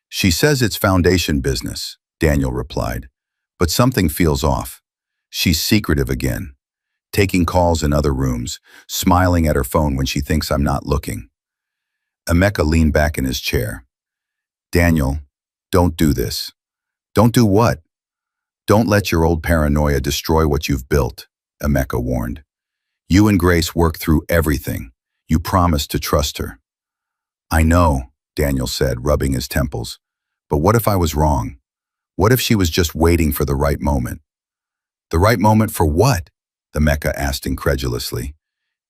"She says it's foundation business," Daniel replied. "But something feels off. She's secretive again, taking calls in other rooms, smiling at her phone when she thinks I'm not looking." Emeka leaned back in his chair. "Daniel, don't do this." "Don't do what?" "Don't let your old paranoia destroy what you've built," Emeka warned. "You and Grace worked through everything. You promised to trust her." "I know," Daniel said, rubbing his temples. "But what if I was wrong? What if she was just waiting for the right moment?" "The right moment for what?" Emeka asked incredulously.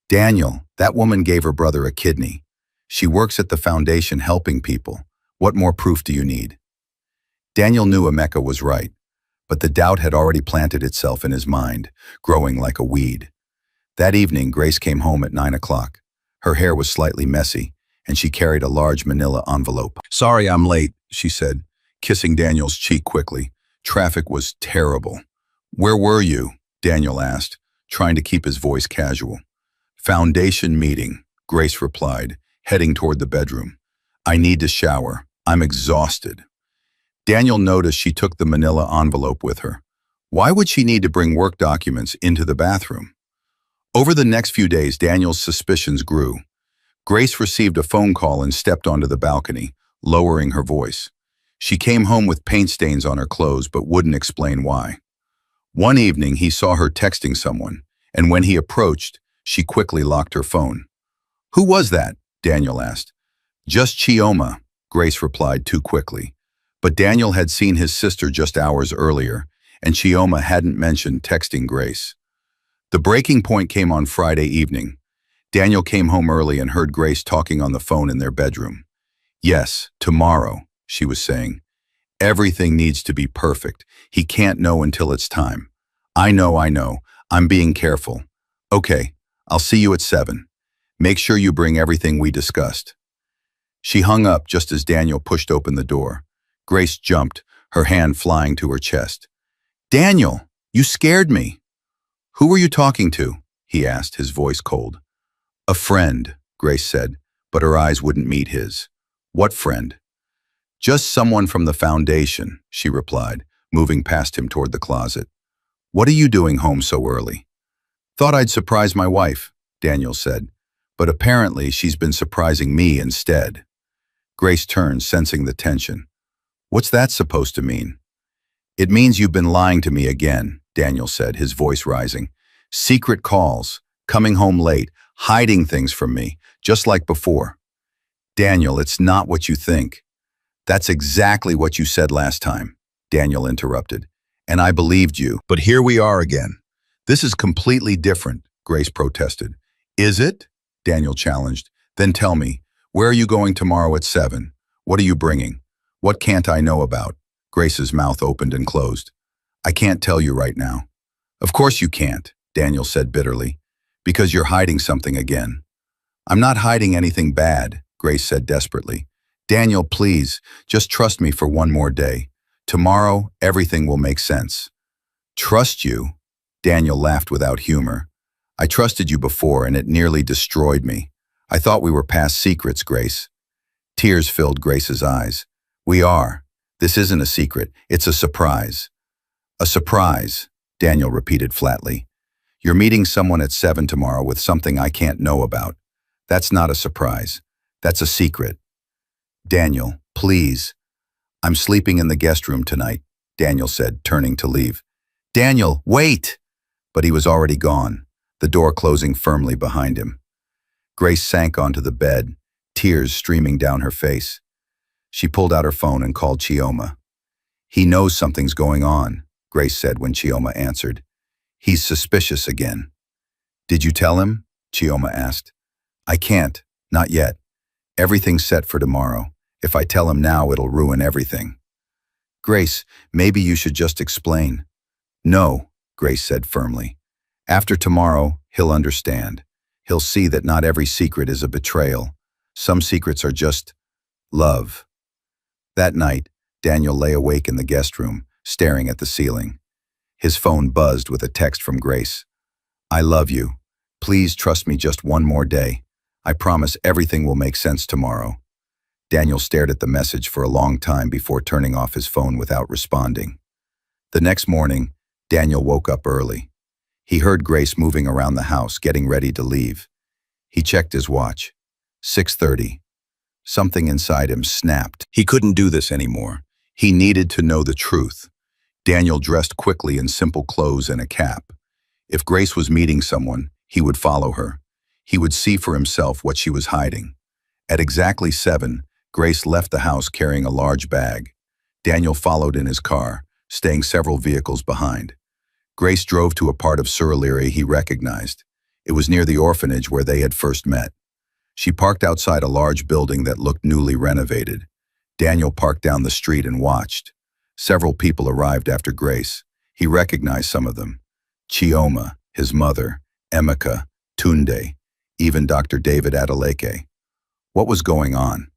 "Daniel, that woman gave her brother a kidney. She works at the foundation helping people. What more proof do you need?" Daniel knew Emeka was right, but the doubt had already planted itself in his mind, growing like a weed. That evening, Grace came home at 9 o'clock. Her hair was slightly messy, and she carried a large manila envelope. "Sorry I'm late," she said, kissing Daniel's cheek quickly. "Traffic was terrible." "Where were you?" Daniel asked, trying to keep his voice casual. "Foundation meeting," Grace replied, heading toward the bedroom. "I need to shower. I'm exhausted." Daniel noticed she took the manila envelope with her. Why would she need to bring work documents into the bathroom? Over the next few days, Daniel's suspicions grew. Grace received a phone call and stepped onto the balcony, lowering her voice. She came home with paint stains on her clothes but wouldn't explain why. One evening, he saw her texting someone, and when he approached, she quickly locked her phone. "Who was that?" Daniel asked. "Just Chioma," Grace replied too quickly. But Daniel had seen his sister just hours earlier, and Chioma hadn't mentioned texting Grace. The breaking point came on Friday evening. Daniel came home early and heard Grace talking on the phone in their bedroom. "Yes, tomorrow," she was saying. "Everything needs to be perfect. He can't know until it's time." I know. I'm being careful." "Okay, I'll see you at 7. Make sure you bring everything we discussed." She hung up just as Daniel pushed open the door. Grace jumped, her hand flying to her chest. "Daniel, you scared me." "Who were you talking to?" he asked, his voice cold. "A friend," Grace said, but her eyes wouldn't meet his. "What friend?" "Just someone from the foundation," she replied, moving past him toward the closet. "What are you doing home so early?" "Thought I'd surprise my wife," Daniel said, "but apparently she's been surprising me instead." Grace turned, sensing the tension. "What's that supposed to mean?" "It means you've been lying to me again," Daniel said, his voice rising. "Secret calls, coming home late, hiding things from me, just like before." "Daniel, it's not what you think." "That's exactly what you said last time," Daniel interrupted. "And I believed you. But here we are again." "This is completely different," Grace protested. "Is it?" Daniel challenged. "Then tell me, where are you going tomorrow at 7? What are you bringing? What can't I know about?" Grace's mouth opened and closed. "I can't tell you right now." "Of course you can't," Daniel said bitterly, "because you're hiding something again." "I'm not hiding anything bad," Grace said desperately. "Daniel, please, just trust me for one more day. Tomorrow, everything will make sense." "Trust you?" Daniel laughed without humor. "I trusted you before and it nearly destroyed me. I thought we were past secrets, Grace." Tears filled Grace's eyes. "We are. This isn't a secret. It's a surprise." "A surprise," Daniel repeated flatly. "You're meeting someone at 7 tomorrow with something I can't know about. That's not a surprise. That's a secret." "Daniel, Please. I'm sleeping in the guest room tonight, Daniel said, turning to leave. Daniel, wait! But he was already gone, the door closing firmly behind him. Grace sank onto the bed, tears streaming down her face. She pulled out her phone and called Chioma. He knows something's going on, Grace said when Chioma answered. He's suspicious again. Did you tell him? Chioma asked. I can't, not yet. Everything's set for tomorrow. If I tell him now, it'll ruin everything. Grace, maybe you should just explain. No, Grace said firmly. After tomorrow, he'll understand. He'll see that not every secret is a betrayal. Some secrets are just love. That night, Daniel lay awake in the guest room, staring at the ceiling. His phone buzzed with a text from Grace. I love you. Please trust me just one more day. I promise everything will make sense tomorrow. Daniel stared at the message for a long time before turning off his phone without responding. The next morning, Daniel woke up early. He heard Grace moving around the house, getting ready to leave. He checked his watch. 6:30. Something inside him snapped. He couldn't do this anymore. He needed to know the truth. Daniel dressed quickly in simple clothes and a cap. If Grace was meeting someone, he would follow her. He would see for himself what she was hiding. At exactly 7, Grace left the house carrying a large bag. Daniel followed in his car, staying several vehicles behind. Grace drove to a part of Surulere he recognized. It was near the orphanage where they had first met. She parked outside a large building that looked newly renovated. Daniel parked down the street and watched. Several people arrived after Grace. He recognized some of them. Chioma, his mother, Emeka, Tunde, even Dr. David Adeleke. What was going on?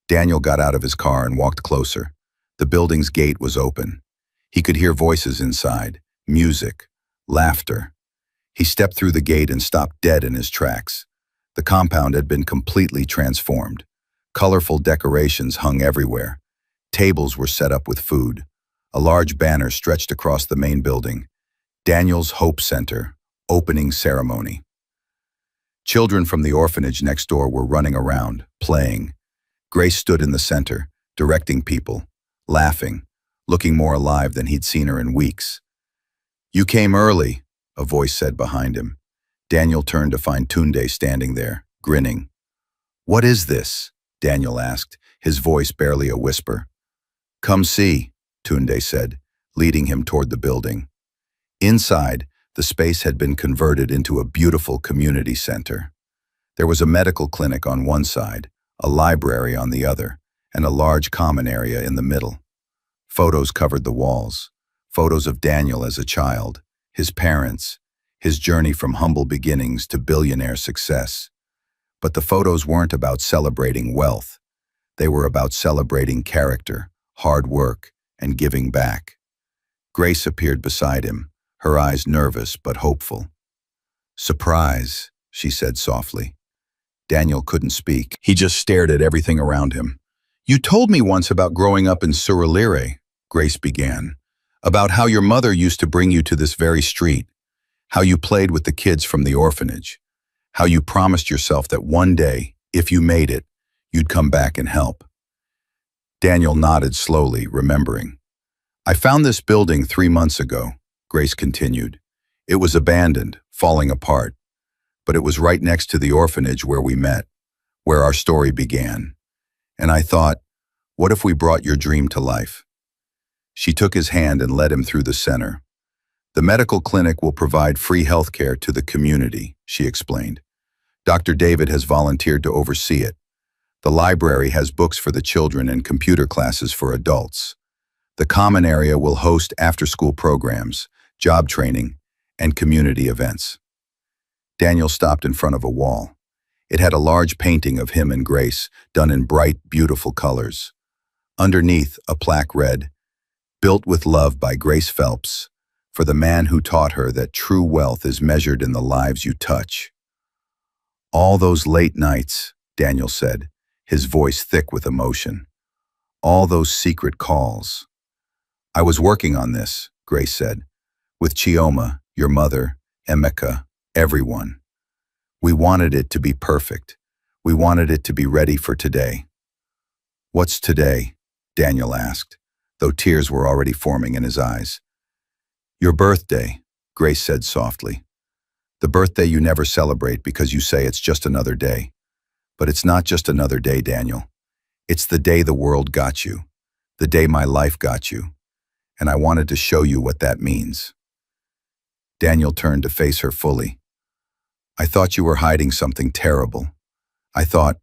Daniel got out of his car and walked closer. The building's gate was open. He could hear voices inside, music, laughter. He stepped through the gate and stopped dead in his tracks. The compound had been completely transformed. Colorful decorations hung everywhere. Tables were set up with food. A large banner stretched across the main building. Daniel's Hope Center, opening ceremony. Children from the orphanage next door were running around, playing. Grace stood in the center, directing people, laughing, looking more alive than he'd seen her in weeks. You came early, a voice said behind him. Daniel turned to find Tunde standing there, grinning. What is this? Daniel asked, his voice barely a whisper. Come see, Tunde said, leading him toward the building. Inside, the space had been converted into a beautiful community center. There was a medical clinic on one side, a library on the other, and a large common area in the middle. Photos covered the walls, photos of Daniel as a child, his parents, his journey from humble beginnings to billionaire success. But the photos weren't about celebrating wealth. They were about celebrating character, hard work, and giving back. Grace appeared beside him, her eyes nervous but hopeful. Surprise, she said softly. Daniel couldn't speak. He just stared at everything around him. You told me once about growing up in Surulere, Grace began, about how your mother used to bring you to this very street, how you played with the kids from the orphanage, how you promised yourself that one day, if you made it, you'd come back and help. Daniel nodded slowly, remembering. I found this building 3 months ago, Grace continued. It was abandoned, falling apart, but it was right next to the orphanage where we met, where our story began. And I thought, what if we brought your dream to life? She took his hand and led him through the center. The medical clinic will provide free health care to the community, she explained. Dr. David has volunteered to oversee it. The library has books for the children and computer classes for adults. The common area will host after-school programs, job training, and community events. Daniel stopped in front of a wall. It had a large painting of him and Grace, done in bright, beautiful colors. Underneath, a plaque read, Built with love by Grace Phelps, for the man who taught her that true wealth is measured in the lives you touch. All those late nights, Daniel said, his voice thick with emotion. All those secret calls. I was working on this, Grace said, with Chioma, your mother, Emeka, everyone. We wanted it to be perfect. We wanted it to be ready for today. "What's today?" Daniel asked, though tears were already forming in his eyes. "Your birthday," Grace said softly. "The birthday you never celebrate because you say it's just another day. But it's not just another day, Daniel. It's the day the world got you, the day my life got you, and I wanted to show you what that means." Daniel turned to face her fully. "I thought you were hiding something terrible. I thought—"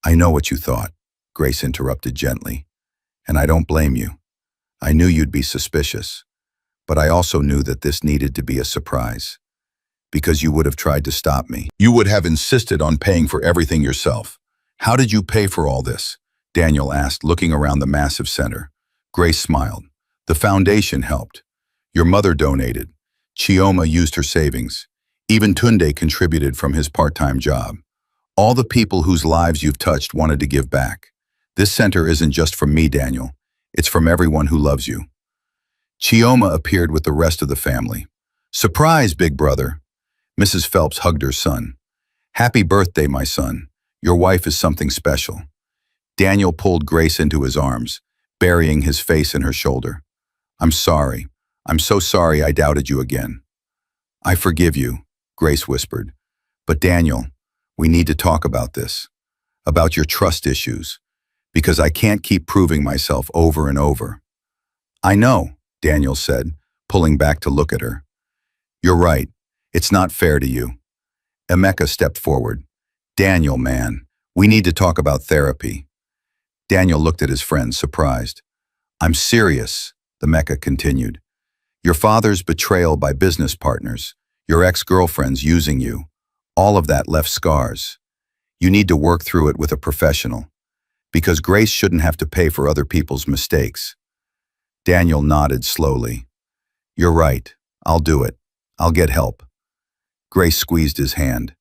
"I know what you thought," Grace interrupted gently, "and I don't blame you. I knew you'd be suspicious, but I also knew that this needed to be a surprise. Because you would have tried to stop me. You would have insisted on paying for everything yourself. How did you pay for all this?" Daniel asked, looking around the massive center. Grace smiled. "The foundation helped. Your mother donated. Chioma used her savings. Even Tunde contributed from his part-time job. All the people whose lives you've touched wanted to give back. This center isn't just from me, Daniel. It's from everyone who loves you." Chioma appeared with the rest of the family. "Surprise, big brother." Mrs. Phelps hugged her son. "Happy birthday, my son. Your wife is something special." Daniel pulled Grace into his arms, burying his face in her shoulder. "I'm sorry. I'm so sorry I doubted you again." "I forgive you," Grace whispered. "But Daniel, we need to talk about this, about your trust issues, because I can't keep proving myself over and over." "I know," Daniel said, pulling back to look at her. "You're right. It's not fair to you." Emeka stepped forward. "Daniel, man, we need to talk about therapy." Daniel looked at his friend, surprised. "I'm serious," Emeka continued. "Your father's betrayal by business partners, your ex-girlfriends using you, all of that left scars. You need to work through it with a professional, because Grace shouldn't have to pay for other people's mistakes." Daniel nodded slowly. "You're right. I'll do it. I'll get help." Grace squeezed his hand.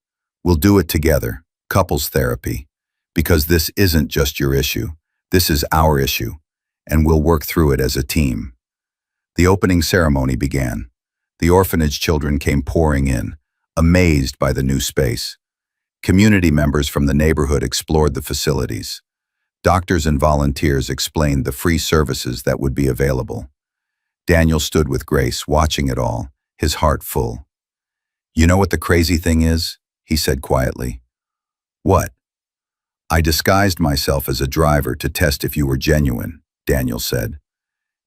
"We'll do it together, couples therapy, because this isn't just your issue. This is our issue, and we'll work through it as a team." The opening ceremony began. The orphanage children came pouring in, amazed by the new space. Community members from the neighborhood explored the facilities. Doctors and volunteers explained the free services that would be available. Daniel stood with Grace, watching it all, his heart full. "You know what the crazy thing is?" he said quietly. "What?" "I disguised myself as a driver to test if you were genuine," Daniel said.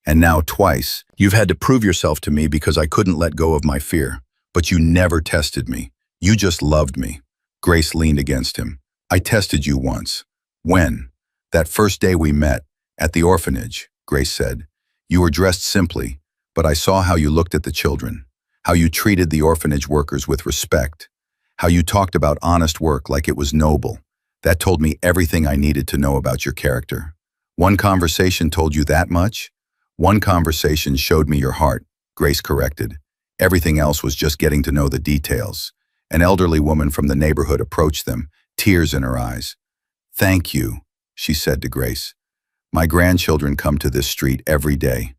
"And now twice, you've had to prove yourself to me because I couldn't let go of my fear. But you never tested me. You just loved me." Grace leaned against him. "I tested you once." "When?" "That first day we met, at the orphanage," Grace said. "You were dressed simply, but I saw how you looked at the children. How you treated the orphanage workers with respect. How you talked about honest work like it was noble. That told me everything I needed to know about your character." "One conversation told you that much?" "One conversation showed me your heart," Grace corrected. "Everything else was just getting to know the details." An elderly woman from the neighborhood approached them, tears in her eyes. "Thank you," she said to Grace. "My grandchildren come to this street every day.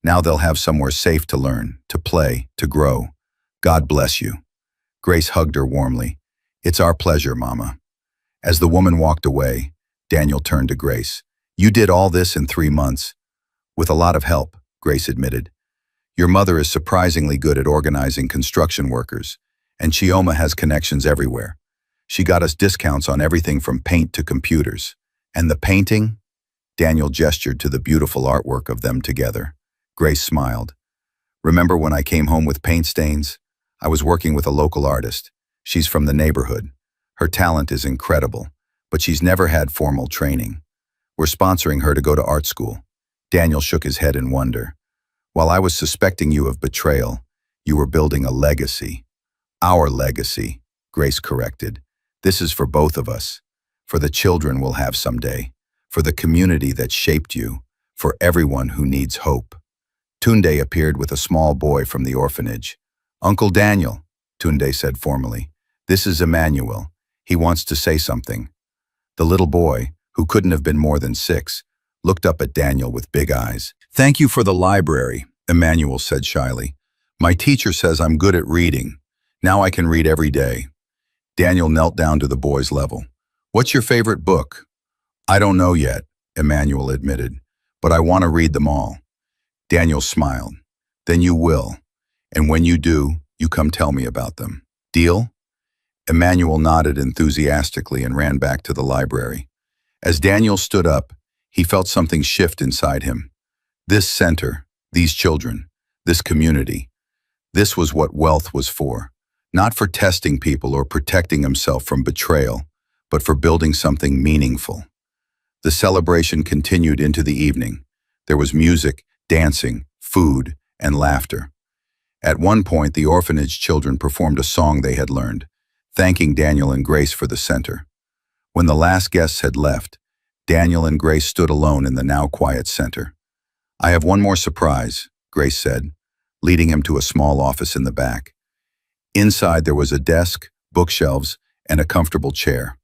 Now they'll have somewhere safe to learn, to play, to grow. God bless you." Grace hugged her warmly. "It's our pleasure, Mama." As the woman walked away, Daniel turned to Grace. "You did all this in 3 months." "With a lot of help," Grace admitted. "Your mother is surprisingly good at organizing construction workers, and Chioma has connections everywhere. She got us discounts on everything from paint to computers. And the painting?" Daniel gestured to the beautiful artwork of them together. Grace smiled. "Remember when I came home with paint stains? I was working with a local artist. She's from the neighborhood. Her talent is incredible, but she's never had formal training. We're sponsoring her to go to art school." Daniel shook his head in wonder. "While I was suspecting you of betrayal, you were building a legacy." "Our legacy," Grace corrected. "This is for both of us. For the children we'll have someday. For the community that shaped you. For everyone who needs hope." Tunde appeared with a small boy from the orphanage. "Uncle Daniel," Tunde said formally. "This is Emmanuel. He wants to say something." The little boy, who couldn't have been more than 6, looked up at Daniel with big eyes. "Thank you for the library," Emmanuel said shyly. "My teacher says I'm good at reading. Now I can read every day." Daniel knelt down to the boy's level. "What's your favorite book?" "I don't know yet," Emmanuel admitted, but I want to read them all. Daniel smiled. Then you will, and when you do, you come tell me about them. Deal? Emmanuel nodded enthusiastically and ran back to the library. As Daniel stood up, he felt something shift inside him. This center, these children, this community, this was what wealth was for. Not for testing people or protecting himself from betrayal, but for building something meaningful. The celebration continued into the evening. There was music, dancing, food, and laughter. At one point, the orphanage children performed a song they had learned, thanking Daniel and Grace for the center. When the last guests had left, Daniel and Grace stood alone in the now quiet center. I have one more surprise, Grace said, leading him to a small office in the back. Inside there was a desk, bookshelves, and a comfortable chair.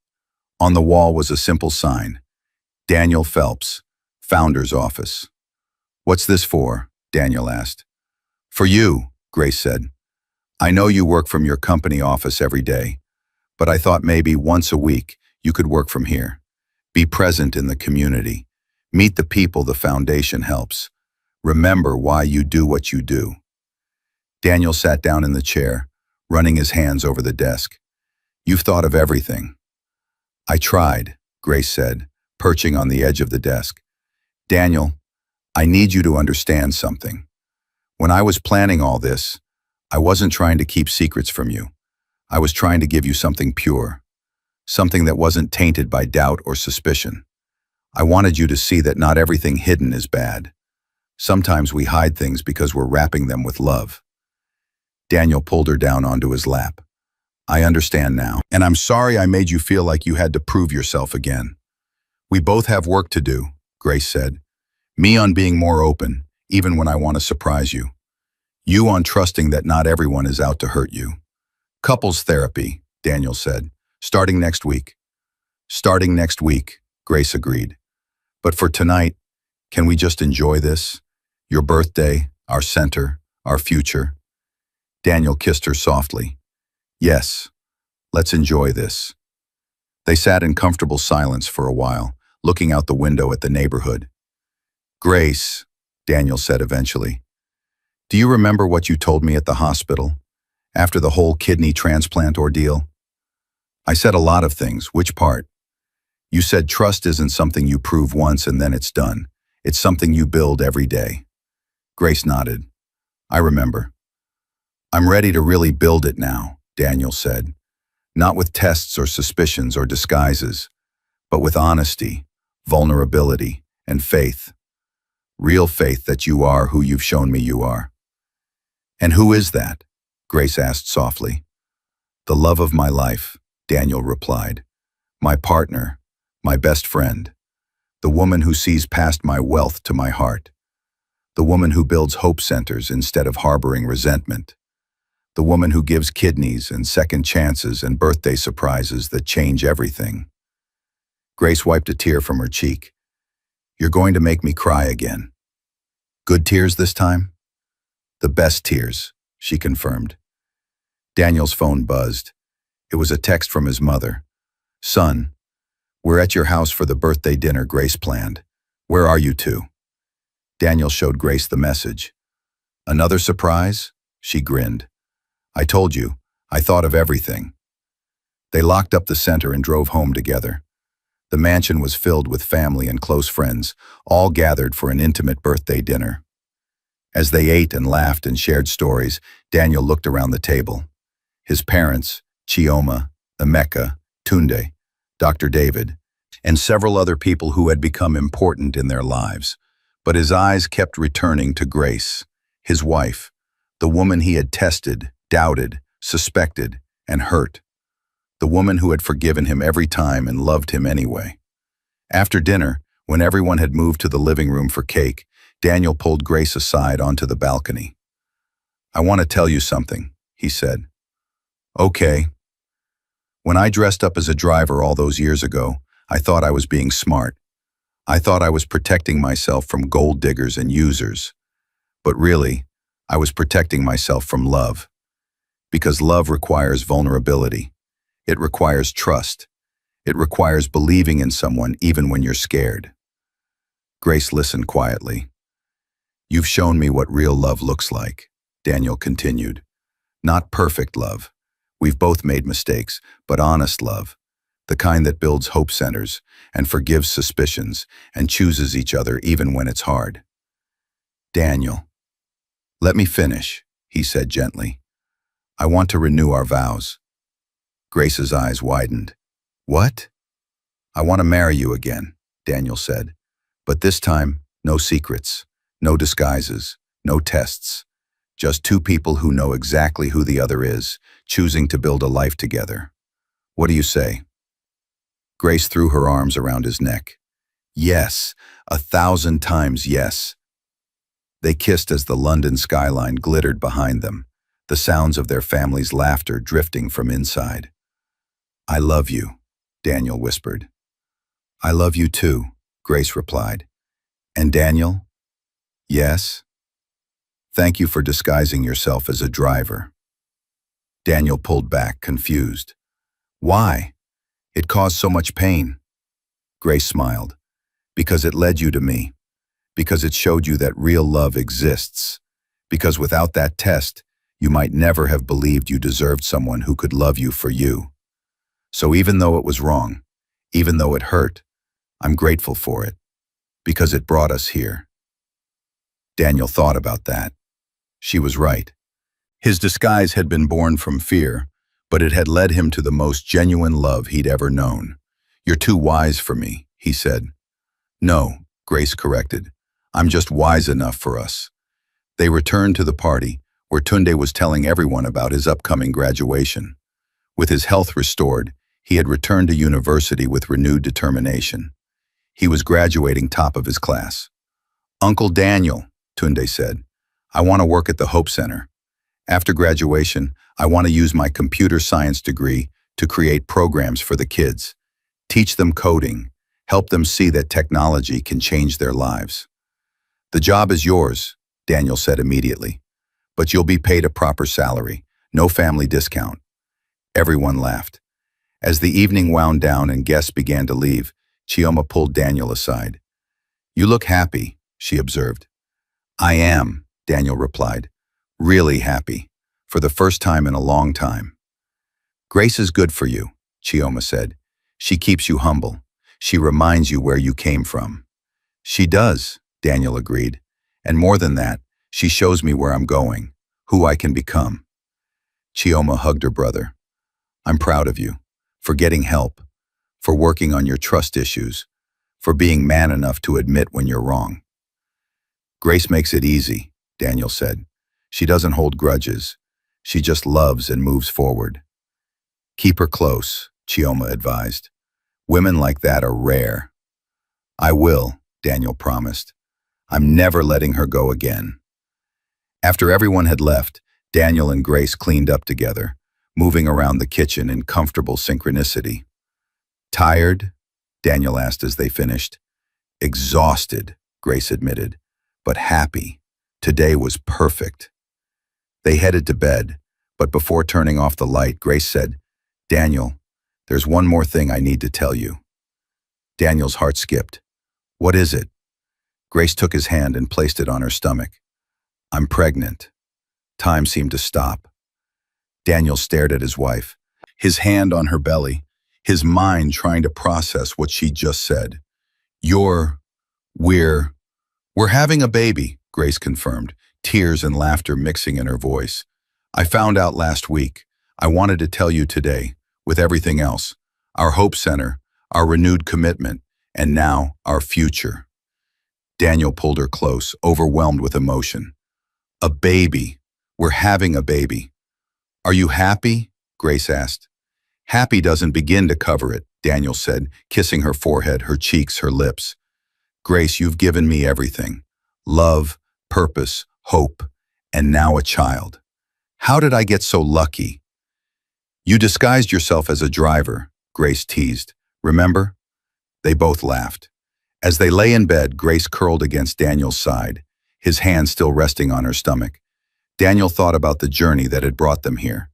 On the wall was a simple sign, Daniel Phelps, Founder's Office. What's this for? Daniel asked. For you, Grace said. I know you work from your company office every day, but I thought maybe once a week you could work from here. Be present in the community. Meet the people the foundation helps. Remember why you do what you do. Daniel sat down in the chair, running his hands over the desk. You've thought of everything. I tried, Grace said, perching on the edge of the desk. Daniel, I need you to understand something. When I was planning all this, I wasn't trying to keep secrets from you. I was trying to give you something pure, something that wasn't tainted by doubt or suspicion. I wanted you to see that not everything hidden is bad. Sometimes we hide things because we're wrapping them with love. Daniel pulled her down onto his lap. I understand now, and I'm sorry I made you feel like you had to prove yourself again. We both have work to do, Grace said. Me on being more open, even when I want to surprise you. You on trusting that not everyone is out to hurt you. Couples therapy, Daniel said, starting next week. Starting next week, Grace agreed. But for tonight, can we just enjoy this? Your birthday, our center, our future. Daniel kissed her softly. Yes, let's enjoy this. They sat in comfortable silence for a while, looking out the window at the neighborhood. Grace, Daniel said eventually, do you remember what you told me at the hospital, after the whole kidney transplant ordeal? I said a lot of things. Which part? You said trust isn't something you prove once and then it's done. It's something you build every day. Grace nodded. I remember. I'm ready to really build it now, Daniel said. Not with tests or suspicions or disguises, but with honesty, vulnerability, and faith. Real faith that you are who you've shown me you are. And who is that? Grace asked softly. The love of my life, Daniel replied. My partner, my best friend. The woman who sees past my wealth to my heart. The woman who builds hope centers instead of harboring resentment. The woman who gives kidneys and second chances and birthday surprises that change everything. Grace wiped a tear from her cheek. You're going to make me cry again. Good tears this time? The best tears, she confirmed. Daniel's phone buzzed. It was a text from his mother. Son, we're at your house for the birthday dinner Grace planned. Where are you two? Daniel showed Grace the message. Another surprise? She grinned. I told you, I thought of everything. They locked up the center and drove home together. The mansion was filled with family and close friends, all gathered for an intimate birthday dinner. As they ate and laughed and shared stories, Daniel looked around the table. His parents, Chioma, Emeka, Tunde, Dr. David, and several other people who had become important in their lives. But his eyes kept returning to Grace, his wife, the woman he had tested, doubted, suspected, and hurt. The woman who had forgiven him every time and loved him anyway. After dinner, when everyone had moved to the living room for cake, Daniel pulled Grace aside onto the balcony. I want to tell you something, he said. Okay. When I dressed up as a driver all those years ago, I thought I was being smart. I thought I was protecting myself from gold diggers and users. But really, I was protecting myself from love. Because love requires vulnerability. It requires trust. It requires believing in someone even when you're scared. Grace listened quietly. "You've shown me what real love looks like," Daniel continued. "Not perfect love. We've both made mistakes, but honest love. The kind that builds hope centers and forgives suspicions and chooses each other even when it's hard." "Daniel, let me finish," he said gently. "I want to renew our vows." Grace's eyes widened. "What?" "I want to marry you again," Daniel said. "But this time, no secrets, no disguises, no tests. Just two people who know exactly who the other is, choosing to build a life together. What do you say?" Grace threw her arms around his neck. "Yes, 1,000 times yes." They kissed as the London skyline glittered behind them, the sounds of their family's laughter drifting from inside. "I love you," Daniel whispered. "I love you too," Grace replied. "And Daniel?" "Yes?" "Thank you for disguising yourself as a driver." Daniel pulled back, confused. "Why? It caused so much pain." Grace smiled. "Because it led you to me. Because it showed you that real love exists. Because without that test, you might never have believed you deserved someone who could love you for you. So even though it was wrong, even though it hurt, I'm grateful for it. Because it brought us here." Daniel thought about that. She was right. His disguise had been born from fear, but it had led him to the most genuine love he'd ever known. "You're too wise for me," he said. "No," Grace corrected. "I'm just wise enough for us." They returned to the party, where Tunde was telling everyone about his upcoming graduation. With his health restored, he had returned to university with renewed determination. He was graduating top of his class. "Uncle Daniel," Tunde said, "I want to work at the Hope Center. After graduation, I want to use my computer science degree to create programs for the kids, teach them coding, help them see that technology can change their lives." "The job is yours," Daniel said immediately, "but you'll be paid a proper salary, no family discount." Everyone laughed. As the evening wound down and guests began to leave, Chioma pulled Daniel aside. "You look happy," she observed. "I am," Daniel replied. "Really happy. For the first time in a long time." "Grace is good for you," Chioma said. "She keeps you humble. She reminds you where you came from." "She does," Daniel agreed. "And more than that, she shows me where I'm going, who I can become." Chioma hugged her brother. "I'm proud of you, for getting help, for working on your trust issues, for being man enough to admit when you're wrong." "Grace makes it easy," Daniel said. "She doesn't hold grudges. She just loves and moves forward." "Keep her close," Chioma advised. "Women like that are rare." "I will," Daniel promised. "I'm never letting her go again." After everyone had left, Daniel and Grace cleaned up together, moving around the kitchen in comfortable synchronicity. "Tired?" Daniel asked as they finished. "Exhausted," Grace admitted, "but happy. Today was perfect." They headed to bed, but before turning off the light, Grace said, "Daniel, there's one more thing I need to tell you." Daniel's heart skipped. "What is it?" Grace took his hand and placed it on her stomach. "I'm pregnant." Time seemed to stop. Daniel stared at his wife, his hand on her belly, his mind trying to process what she just said. "You're... we're... we're having a baby," Grace confirmed, tears and laughter mixing in her voice. "I found out last week. I wanted to tell you today, with everything else. Our Hope Center, our renewed commitment, and now our future." Daniel pulled her close, overwhelmed with emotion. "A baby. We're having a baby." "Are you happy?" Grace asked. "Happy doesn't begin to cover it," Daniel said, kissing her forehead, her cheeks, her lips. "Grace, you've given me everything. Love, purpose, hope, and now a child. How did I get so lucky?" "You disguised yourself as a driver," Grace teased. "Remember?" They both laughed. As they lay in bed, Grace curled against Daniel's side, his hand still resting on her stomach. Daniel thought about the journey that had brought them here.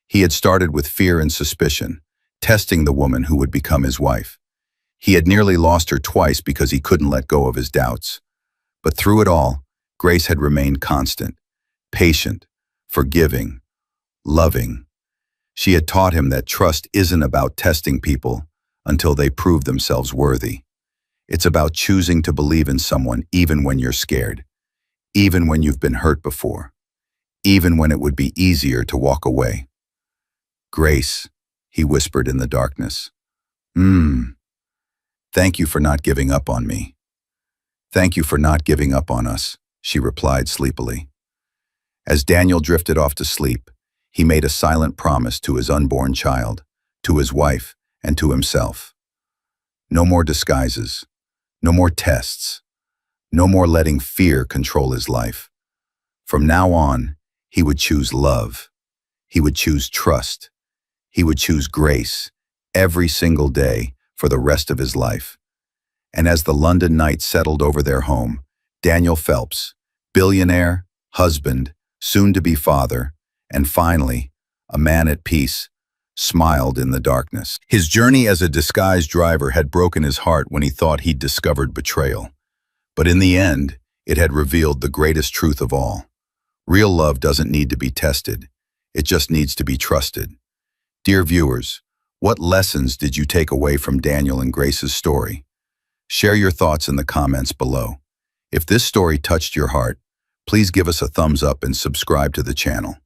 He had started with fear and suspicion, testing the woman who would become his wife. He had nearly lost her twice because he couldn't let go of his doubts. But through it all, Grace had remained constant, patient, forgiving, loving. She had taught him that trust isn't about testing people until they prove themselves worthy. It's about choosing to believe in someone even when you're scared, even when you've been hurt before, even when it would be easier to walk away. "Grace," he whispered in the darkness. Thank you for not giving up on me." "Thank you for not giving up on us," she replied sleepily. As Daniel drifted off to sleep, he made a silent promise to his unborn child, to his wife, and to himself. No more disguises, no more tests, no more letting fear control his life. From now on, he would choose love. He would choose trust. He would choose grace every single day for the rest of his life. And as the London night settled over their home, Daniel Phelps, billionaire, husband, soon-to-be father, and finally, a man at peace, smiled in the darkness. His journey as a disguised driver had broken his heart when he thought he'd discovered betrayal. But in the end, it had revealed the greatest truth of all. Real love doesn't need to be tested. It just needs to be trusted. Dear viewers, what lessons did you take away from Daniel and Grace's story? Share your thoughts in the comments below. If this story touched your heart, please give us a thumbs up and subscribe to the channel.